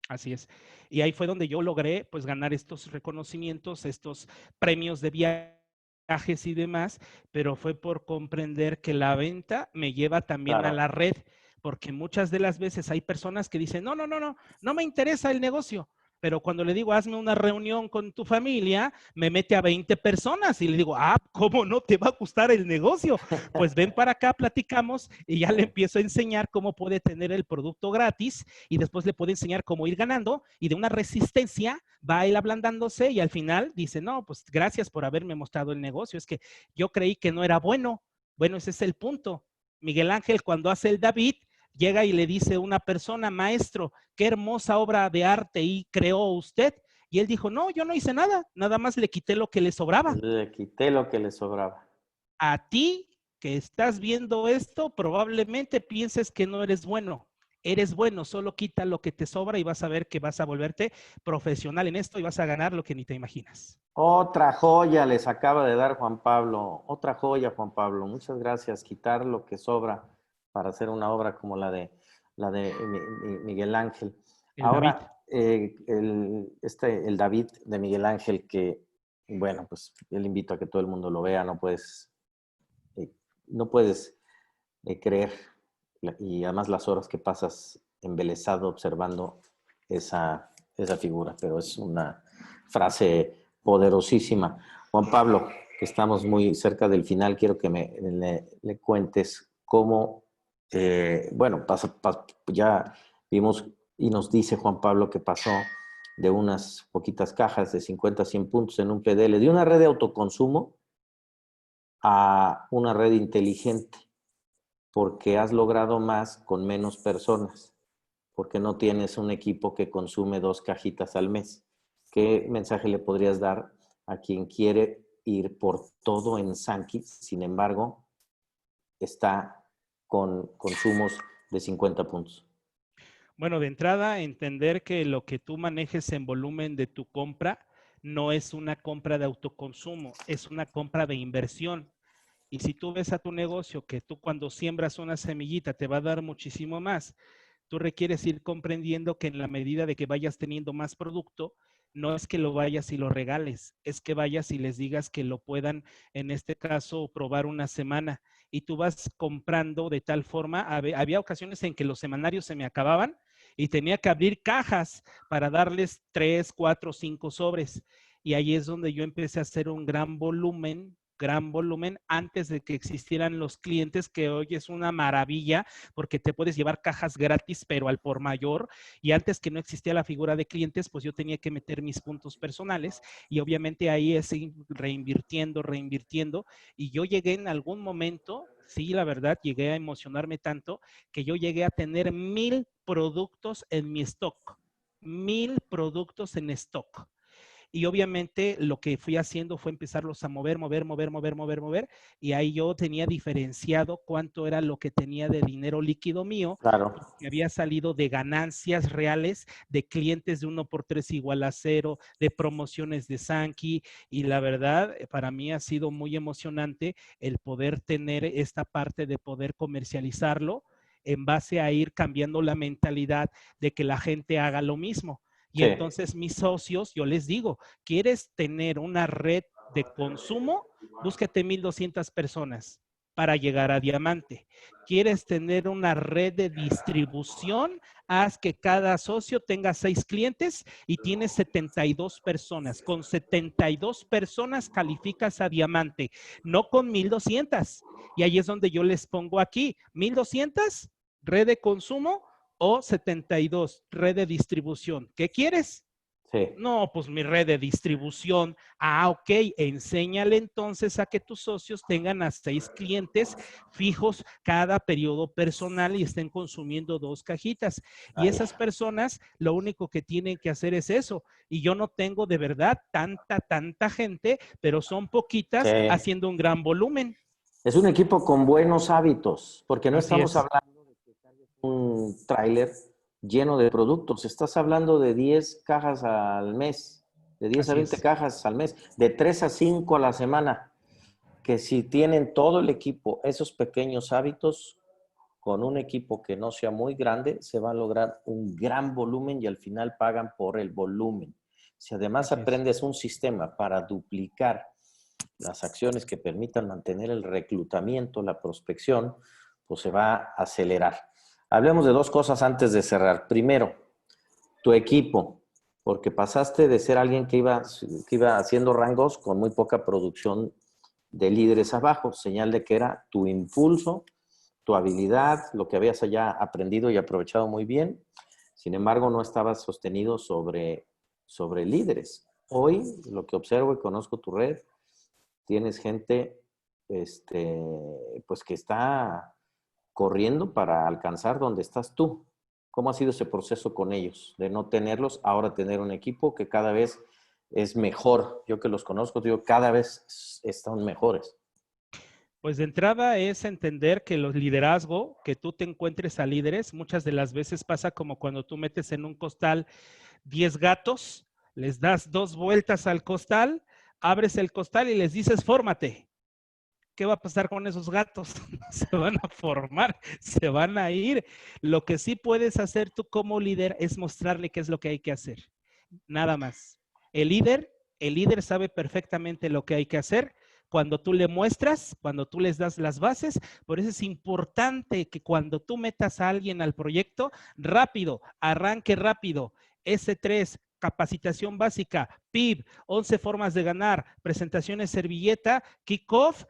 así es. Y ahí fue donde yo logré pues ganar estos reconocimientos, estos premios de viajes y demás, pero fue por comprender que la venta me lleva también a Claro. la red, porque muchas de las veces hay personas que dicen, no me interesa el negocio. Pero cuando le digo, hazme una reunión con tu familia, me mete a 20 personas y le digo, ¿cómo no te va a gustar el negocio? Pues ven para acá, platicamos y ya le empiezo a enseñar cómo puede tener el producto gratis y después le puede enseñar cómo ir ganando y de una resistencia va él ablandándose y al final dice, no, pues gracias por haberme mostrado el negocio, es que yo creí que no era bueno. Bueno, ese es el punto. Miguel Ángel, cuando hace el David, llega y le dice a una persona, maestro, qué hermosa obra de arte y creó usted. Y él dijo, no, yo no hice nada, nada más le quité lo que le sobraba. Le quité lo que le sobraba. A ti que estás viendo esto, probablemente pienses que no eres bueno. Eres bueno, solo quita lo que te sobra y vas a ver que vas a volverte profesional en esto y vas a ganar lo que ni te imaginas. Otra joya les acaba de dar Juan Pablo. Otra joya, Juan Pablo. Muchas gracias. Quitar lo que sobra para hacer una obra como la de Miguel Ángel. El David. Ahora, el David de Miguel Ángel, que, bueno, pues yo le invito a que todo el mundo lo vea. No puedes creer. Y además las horas que pasas embelesado observando esa figura. Pero es una frase poderosísima. Juan Pablo, que estamos muy cerca del final, quiero que le cuentes cómo, bueno, ya vimos y nos dice Juan Pablo que pasó de unas poquitas cajas de 50 a 100 puntos en un PDL, de una red de autoconsumo a una red inteligente, porque has logrado más con menos personas, porque no tienes un equipo que consume 2 cajitas al mes. ¿Qué mensaje le podrías dar a quien quiere ir por todo en Sankey, sin embargo, está con consumos de 50 puntos? Bueno, de entrada, entender que lo que tú manejes en volumen de tu compra no es una compra de autoconsumo, es una compra de inversión. Y si tú ves a tu negocio que tú cuando siembras una semillita te va a dar muchísimo más, tú requieres ir comprendiendo que en la medida de que vayas teniendo más producto, no es que lo vayas y lo regales, es que vayas y les digas que lo puedan, en este caso, probar una semana. Y tú vas comprando de tal forma, había ocasiones en que los semanarios se me acababan y tenía que abrir cajas para darles 3, 4, 5 sobres. Y ahí es donde yo empecé a hacer un gran volumen antes de que existieran los clientes, que hoy es una maravilla porque te puedes llevar cajas gratis, pero al por mayor. Y antes que no existía la figura de clientes, pues yo tenía que meter mis puntos personales y obviamente ahí es reinvirtiendo. Y yo llegué en algún momento, sí, la verdad, llegué a emocionarme tanto que yo llegué a tener 1000 productos en mi stock. 1000 productos en stock. Y obviamente lo que fui haciendo fue empezarlos a mover. Y ahí yo tenía diferenciado cuánto era lo que tenía de dinero líquido mío, Claro. que había salido de ganancias reales, de clientes de 1x3 igual a 0, de promociones de Sankey. Y la verdad, para mí ha sido muy emocionante el poder tener esta parte de poder comercializarlo en base a ir cambiando la mentalidad de que la gente haga lo mismo. Y Sí, entonces mis socios, yo les digo, ¿quieres tener una red de consumo? Búsquete 1200 personas para llegar a diamante. ¿Quieres tener una red de distribución? Haz que cada socio tenga 6 clientes y tienes 72 personas. Con 72 personas calificas a diamante, no con 1200. Y ahí es donde yo les pongo aquí, 1200, red de consumo, o 72, red de distribución. ¿Qué quieres? sí. No, pues mi red de distribución. Ah, ok, enséñale entonces a que tus socios tengan a 6 clientes fijos cada periodo personal y estén consumiendo 2 cajitas. Y Ahí. esas personas lo único que tienen que hacer es eso. Y yo no tengo de verdad tanta gente, pero son Sí. poquitas haciendo un gran volumen. Es un equipo con buenos hábitos, porque no Así estamos es, hablando de que cargues un tráiler lleno de productos. Estás hablando de 10 cajas al mes, de 10 a así 20 es. cajas al mes, de 3 a 5 a la semana. Que si tienen todo el equipo esos pequeños hábitos, con un equipo que no sea muy grande, se va a lograr un gran volumen y al final pagan por el volumen. Si además Así es. aprendes un sistema para duplicar las acciones que permitan mantener el reclutamiento, la prospección, pues se va a acelerar. Hablemos de dos cosas antes de cerrar. Primero, tu equipo, porque pasaste de ser alguien que iba haciendo rangos con muy poca producción de líderes abajo, señal de que era tu impulso, tu habilidad, lo que habías ya aprendido y aprovechado muy bien. Sin embargo, no estabas sostenido sobre líderes. Hoy, lo que observo y conozco tu red, tienes gente pues que está corriendo para alcanzar donde estás tú. ¿Cómo ha sido ese proceso con ellos? De no tenerlos, ahora tener un equipo que cada vez es mejor. Yo que los conozco, digo, cada vez están mejores. Pues de entrada es entender que los liderazgo, que tú te encuentres a líderes, muchas de las veces pasa como cuando tú metes en un costal 10 gatos, les das 2 vueltas al costal, abres el costal y les dices, fórmate. ¿Qué va a pasar con esos gatos? Se van a formar, se van a ir. Lo que sí puedes hacer tú como líder es mostrarle qué es lo que hay que hacer. Nada más. El líder, el líder sabe perfectamente lo que hay que hacer cuando tú le muestras, cuando tú les das las bases. Por eso es importante que cuando tú metas a alguien al proyecto, rápido, arranque rápido. S3, capacitación básica, PIB, 11 formas de ganar, presentaciones servilleta, kickoff.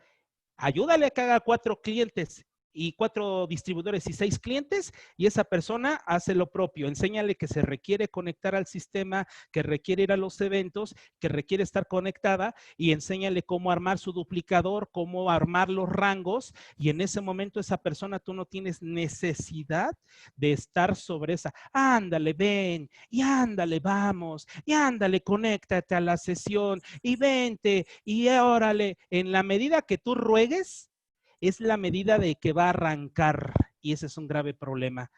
Ayúdale a que haga 4 clientes y 4 distribuidores y 6 clientes, y esa persona hace lo propio. Enséñale que se requiere conectar al sistema, que requiere ir a los eventos, que requiere estar conectada, y enséñale cómo armar su duplicador, cómo armar los rangos, y en ese momento esa persona tú no tienes necesidad de estar sobre esa. Ándale, ven, y ándale, vamos, y ándale, conéctate a la sesión, y vente, y órale. En la medida que tú ruegues, es la medida de que va a arrancar, y ese es un grave problema.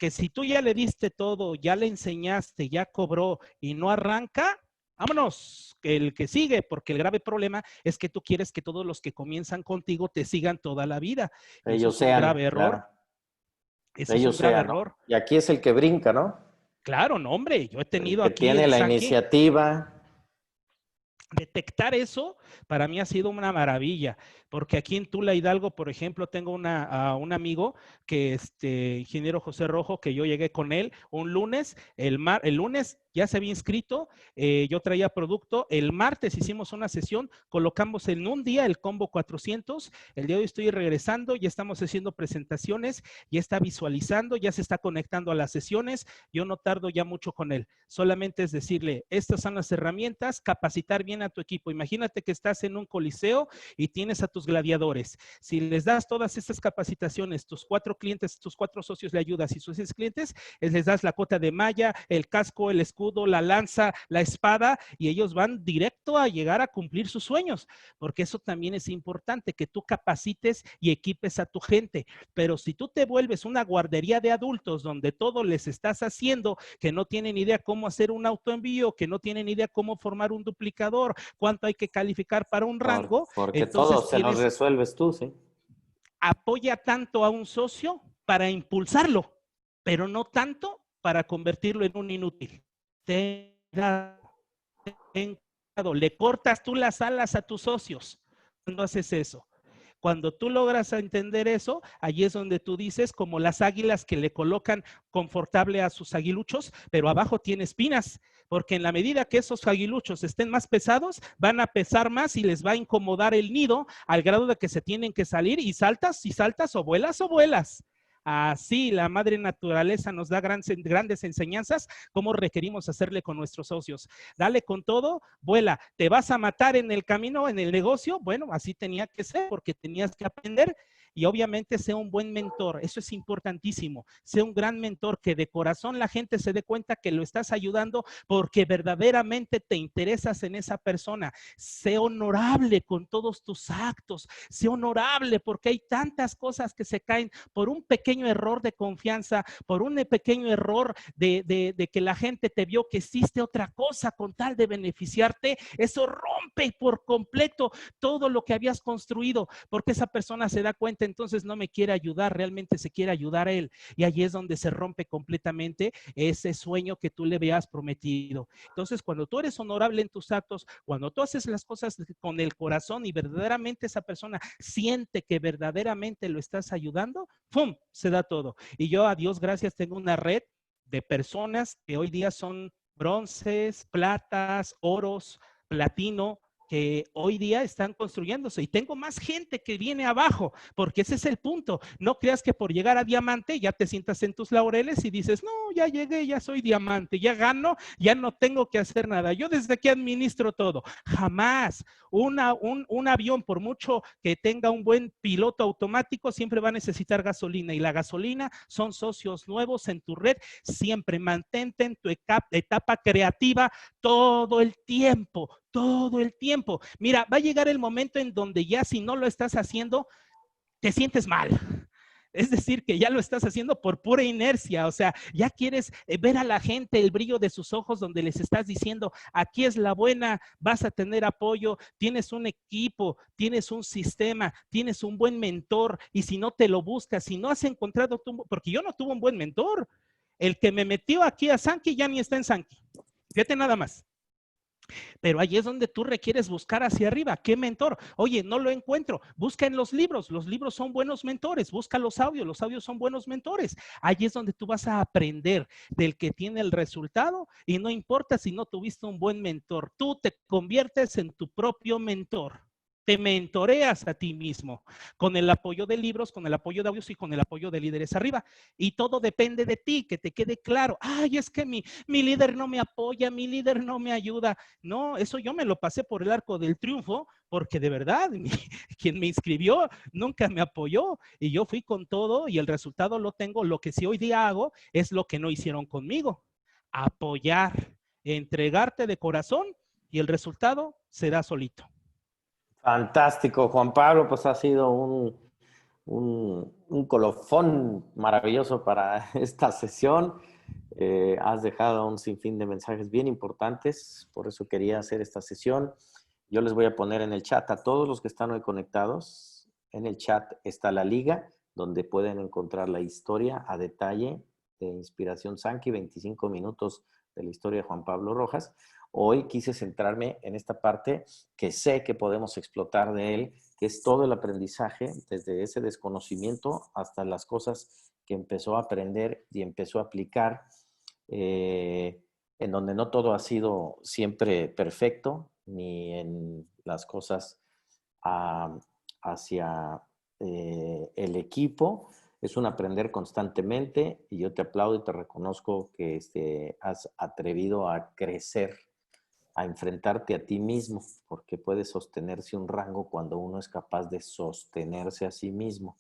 Que si tú ya le diste todo, ya le enseñaste, ya cobró y no arranca, vámonos, el que sigue, porque el grave problema es que tú quieres que todos los que comienzan contigo te sigan toda la vida, y eso Ellos es un sean, grave error. claro. Ese es un Ellos grave sean, ¿no? error. Y aquí es el que brinca, ¿no? Claro, no, hombre, yo he El tenido que aquí tiene en la Sankey. iniciativa. detectar eso para mí ha sido una maravilla, porque aquí en Tula Hidalgo, por ejemplo, tengo a un amigo que ingeniero José Rojo, que yo llegué con él un lunes, el lunes ya se había inscrito, yo traía producto, el martes hicimos una sesión, colocamos en un día el combo 400, el día de hoy estoy regresando, ya estamos haciendo presentaciones, ya está visualizando, ya se está conectando a las sesiones, yo no tardo ya mucho con él, solamente es decirle, estas son las herramientas, capacitar bien a tu equipo. Imagínate que estás en un coliseo y tienes a tus gladiadores. Si les das todas estas capacitaciones, tus 4 clientes, tus 4 socios le ayudas y sus 6 clientes, les das la cota de malla, el casco, el escudo, la lanza, la espada y ellos van directo a llegar a cumplir sus sueños, porque eso también es importante, que tú capacites y equipes a tu gente. Pero si tú te vuelves una guardería de adultos donde todo les estás haciendo, que no tienen idea cómo hacer un autoenvío, que no tienen idea cómo formar un duplicador, cuánto hay que calificar para un rango, Porque todo entonces se los resuelves tú, ¿sí? apoya tanto a un socio para impulsarlo, pero no tanto para convertirlo en un inútil. Le cortas tú las alas a tus socios cuando haces eso. Cuando tú logras entender eso, allí es donde tú dices, como las águilas que le colocan confortable a sus aguiluchos, pero abajo tiene espinas, porque en la medida que esos aguiluchos estén más pesados, van a pesar más y les va a incomodar el nido al grado de que se tienen que salir y saltas o vuelas o vuelas. Así la madre naturaleza nos da grandes enseñanzas, cómo requerimos hacerle con nuestros socios. Dale con todo, vuela. ¿Te vas a matar en el camino, en el negocio? Bueno, así tenía que ser porque tenías que aprender y obviamente sea un buen mentor. Eso es importantísimo. Sea un gran mentor que de corazón la gente se dé cuenta que lo estás ayudando porque verdaderamente te interesas en esa persona. Sé honorable con todos tus actos. Sé honorable porque hay tantas cosas que se caen por un pequeño error de confianza, por un pequeño error de que la gente te vio que hiciste otra cosa con tal de beneficiarte. Eso rompe por completo todo lo que habías construido porque esa persona se da cuenta, entonces no me quiere ayudar, realmente se quiere ayudar a él. Y allí es donde se rompe completamente ese sueño que tú le habías prometido. Entonces, cuando tú eres honorable en tus actos, cuando tú haces las cosas con el corazón y verdaderamente esa persona siente que verdaderamente lo estás ayudando, ¡pum!, se da todo. Y yo, a Dios gracias, tengo una red de personas que hoy día son bronces, platas, oros, platino, que hoy día están construyéndose y tengo más gente que viene abajo, porque ese es el punto. No creas que por llegar a diamante ya te sientas en tus laureles y dices, no, ya llegué, ya soy diamante, ya gano, ya no tengo que hacer nada. Yo desde aquí administro todo. Jamás. Un avión, por mucho que tenga un buen piloto automático, siempre va a necesitar gasolina y la gasolina son socios nuevos en tu red. Siempre mantente en tu etapa creativa todo el tiempo, todo el tiempo. Mira, va a llegar el momento en donde ya si no lo estás haciendo, te sientes mal. Es decir, que ya lo estás haciendo por pura inercia, o sea, ya quieres ver a la gente el brillo de sus ojos donde les estás diciendo, aquí es la buena, vas a tener apoyo, tienes un equipo, tienes un sistema, tienes un buen mentor y si no te lo buscas, si no has encontrado, porque yo no tuve un buen mentor, el que me metió aquí a Sankey ya ni está en Sankey, fíjate nada más. Pero ahí es donde tú requieres buscar hacia arriba. ¿Qué mentor? Oye, no lo encuentro. Busca en los libros son buenos mentores. Busca los audios son buenos mentores. Ahí es donde tú vas a aprender del que tiene el resultado y no importa si no tuviste un buen mentor, tú te conviertes en tu propio mentor. Te mentoreas a ti mismo con el apoyo de libros, con el apoyo de audios y con el apoyo de líderes arriba. Y todo depende de ti, que te quede claro. Ay, es que mi líder no me apoya, mi líder no me ayuda. No, eso yo me lo pasé por el arco del triunfo, porque de verdad, quien me inscribió nunca me apoyó y yo fui con todo y el resultado lo tengo. Lo que sí hoy día hago es lo que no hicieron conmigo. Apoyar, entregarte de corazón y el resultado se da solito. Fantástico, Juan Pablo, pues ha sido un colofón maravilloso para esta sesión. Has dejado un sinfín de mensajes bien importantes, por eso quería hacer esta sesión. Yo les voy a poner en el chat a todos los que están hoy conectados. En el chat está la liga, donde pueden encontrar la historia a detalle de Inspiración Sankey, 25 minutos de la historia de Juan Pablo Rojas. Hoy quise centrarme en esta parte que sé que podemos explotar de él, que es todo el aprendizaje, desde ese desconocimiento hasta las cosas que empezó a aprender y empezó a aplicar, en donde no todo ha sido siempre perfecto, ni en las cosas hacia el equipo. Es un aprender constantemente y yo te aplaudo y te reconozco que has atrevido a crecer, a enfrentarte a ti mismo, porque puede sostenerse un rango cuando uno es capaz de sostenerse a sí mismo.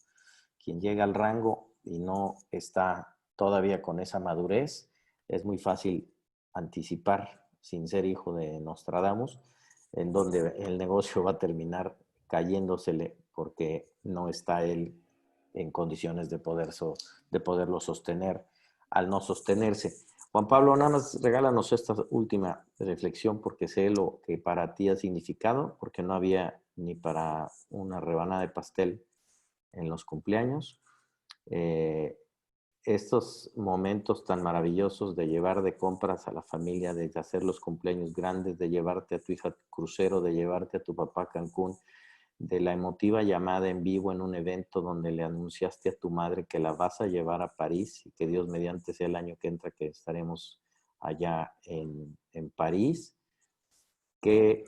Quien llega al rango y no está todavía con esa madurez, es muy fácil anticipar, sin ser hijo de Nostradamus, en donde el negocio va a terminar cayéndosele porque no está él en condiciones de poderlo sostener al no sostenerse. Juan Pablo, nada más regálanos esta última reflexión porque sé lo que para ti ha significado, porque no había ni para una rebanada de pastel en los cumpleaños. Estos momentos tan maravillosos de llevar de compras a la familia, de hacer los cumpleaños grandes, de llevarte a tu hija a crucero, de llevarte a tu papá a Cancún, de la emotiva llamada en vivo en un evento donde le anunciaste a tu madre que la vas a llevar a París y que Dios mediante sea el año que entra que estaremos allá en París. ¿Qué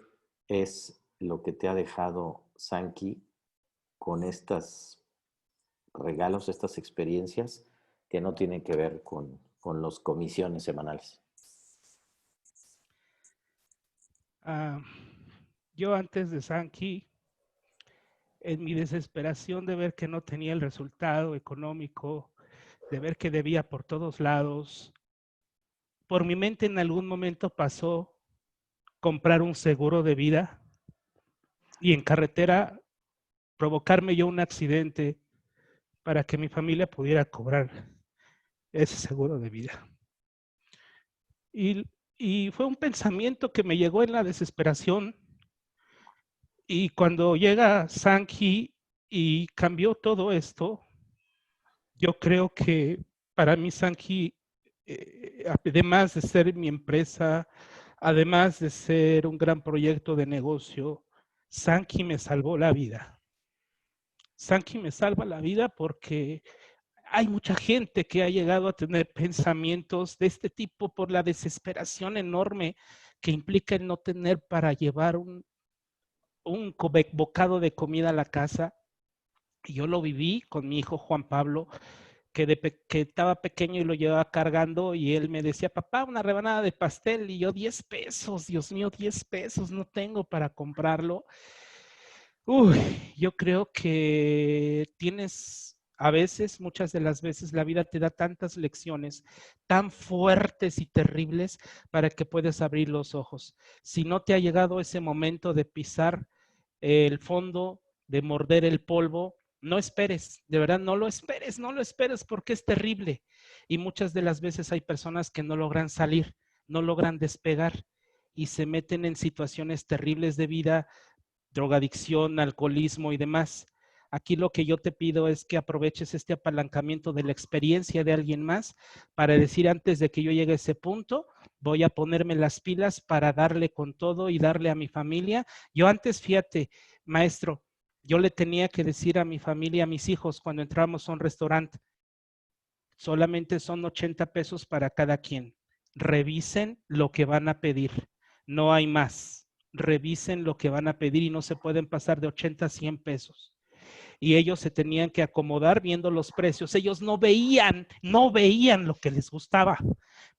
es lo que te ha dejado Sankey con estos regalos, estas experiencias que no tienen que ver con las comisiones semanales? Yo antes de Sankey, en mi desesperación de ver que no tenía el resultado económico, de ver que debía por todos lados, por mi mente en algún momento pasó comprar un seguro de vida y en carretera provocarme yo un accidente para que mi familia pudiera cobrar ese seguro de vida. Y fue un pensamiento que me llegó en la desesperación. Y cuando llega Sankey y cambió todo esto, yo creo que para mí Sankey, además de ser mi empresa, además de ser un gran proyecto de negocio, Sankey me salvó la vida. Sankey me salva la vida porque hay mucha gente que ha llegado a tener pensamientos de este tipo por la desesperación enorme que implica el no tener para llevar un bocado de comida a la casa. Y yo lo viví con mi hijo Juan Pablo, que estaba pequeño y lo llevaba cargando y él me decía, papá, una rebanada de pastel, y yo 10 pesos, Dios mío, 10 pesos, no tengo para comprarlo. Uy, yo creo que a veces, muchas de las veces, la vida te da tantas lecciones tan fuertes y terribles para que puedas abrir los ojos. Si no te ha llegado ese momento de pisar el fondo, de morder el polvo, no esperes, de verdad, no lo esperes porque es terrible. Y muchas de las veces hay personas que no logran salir, no logran despegar y se meten en situaciones terribles de vida, drogadicción, alcoholismo y demás. Aquí lo que yo te pido es que aproveches este apalancamiento de la experiencia de alguien más para decir, antes de que yo llegue a ese punto, voy a ponerme las pilas para darle con todo y darle a mi familia. Yo antes, fíjate, maestro, yo le tenía que decir a mi familia, a mis hijos, cuando entramos a un restaurante, solamente son 80 pesos para cada quien. Revisen lo que van a pedir, no hay más. Revisen lo que van a pedir y no se pueden pasar de 80 a 100 pesos. Y ellos se tenían que acomodar viendo los precios. Ellos no veían lo que les gustaba,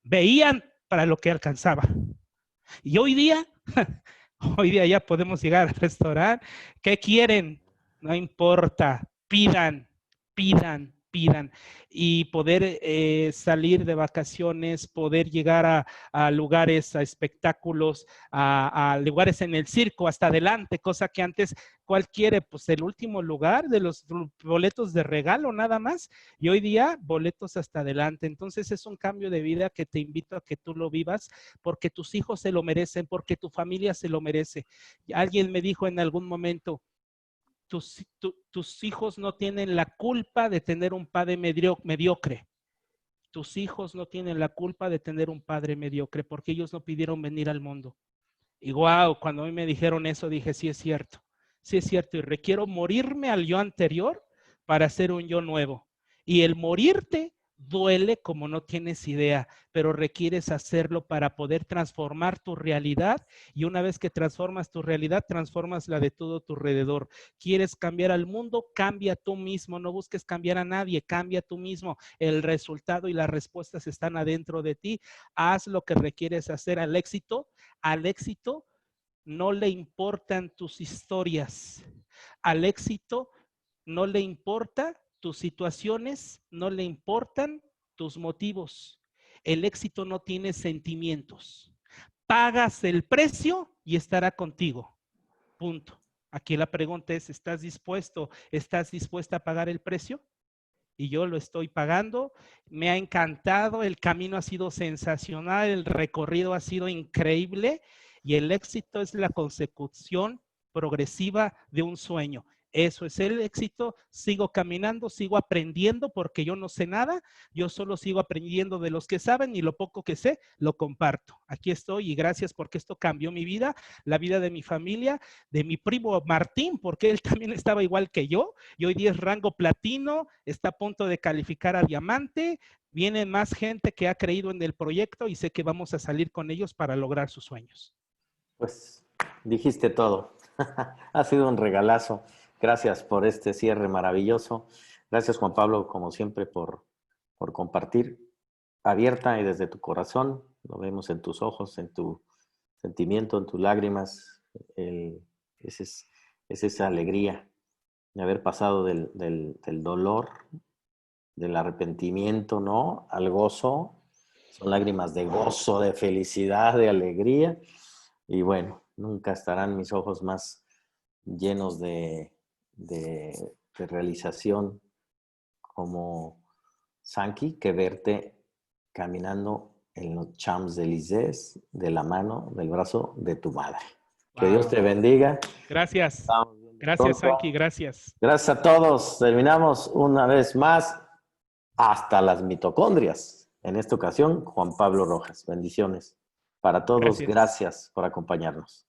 veían para lo que alcanzaba. Y hoy día ya podemos llegar al restaurante. ¿Qué quieren? No importa, pidan, y poder salir de vacaciones, poder llegar a lugares, a espectáculos, a lugares en el circo, hasta adelante, cosa que antes cualquiera, pues el último lugar de los boletos de regalo nada más, y hoy día boletos hasta adelante. Entonces es un cambio de vida que te invito a que tú lo vivas porque tus hijos se lo merecen, porque tu familia se lo merece. Alguien me dijo en algún momento, tus hijos no tienen la culpa de tener un padre mediocre. tus hijos no tienen la culpa de tener un padre mediocre porque ellos no pidieron venir al mundo. Y wow, cuando a mí me dijeron eso, dije, sí es cierto, y requiero morirme al yo anterior para hacer un yo nuevo. Y el morirte duele como no tienes idea, pero requieres hacerlo para poder transformar tu realidad, y una vez que transformas tu realidad, transformas la de todo tu alrededor. ¿Quieres cambiar al mundo? Cambia tú mismo, no busques cambiar a nadie, cambia tú mismo. El resultado y las respuestas están adentro de ti. Haz lo que requieres hacer. Al éxito no le importan tus historias. Al éxito no le importa tus situaciones, no le importan tus motivos. El éxito no tiene sentimientos. Pagas el precio y estará contigo. Punto. Aquí la pregunta es, ¿estás dispuesta a pagar el precio? Y yo lo estoy pagando. Me ha encantado, el camino ha sido sensacional, el recorrido ha sido increíble, y el éxito es la consecución progresiva de un sueño. Eso es el éxito. Sigo caminando, sigo aprendiendo, porque yo no sé nada, yo solo sigo aprendiendo de los que saben, y lo poco que sé lo comparto. Aquí estoy, y gracias, porque esto cambió mi vida, la vida de mi familia, de mi primo Martín, porque él también estaba igual que yo, y hoy día es rango platino, está a punto de calificar a diamante. Viene más gente que ha creído en el proyecto, y sé que vamos a salir con ellos para lograr sus sueños. Pues dijiste todo. Ha sido un regalazo. Gracias por este cierre maravilloso. Gracias, Juan Pablo, como siempre, por compartir abierta y desde tu corazón. Lo vemos en tus ojos, en tu sentimiento, en tus lágrimas. Esa es esa alegría de haber pasado del dolor, del arrepentimiento, ¿no? Al gozo. Son lágrimas de gozo, de felicidad, de alegría. Y bueno, nunca estarán mis ojos más llenos de realización como Sankey que verte caminando en los Champs-Élysées de la mano, del brazo de tu madre. Que Dios te bendiga. Gracias. Estamos viendo Gracias, pronto. Sankey, gracias. Gracias a todos. Terminamos una vez más hasta las mitocondrias. En esta ocasión, Juan Pablo Rojas. Bendiciones para todos. Gracias. Gracias por acompañarnos.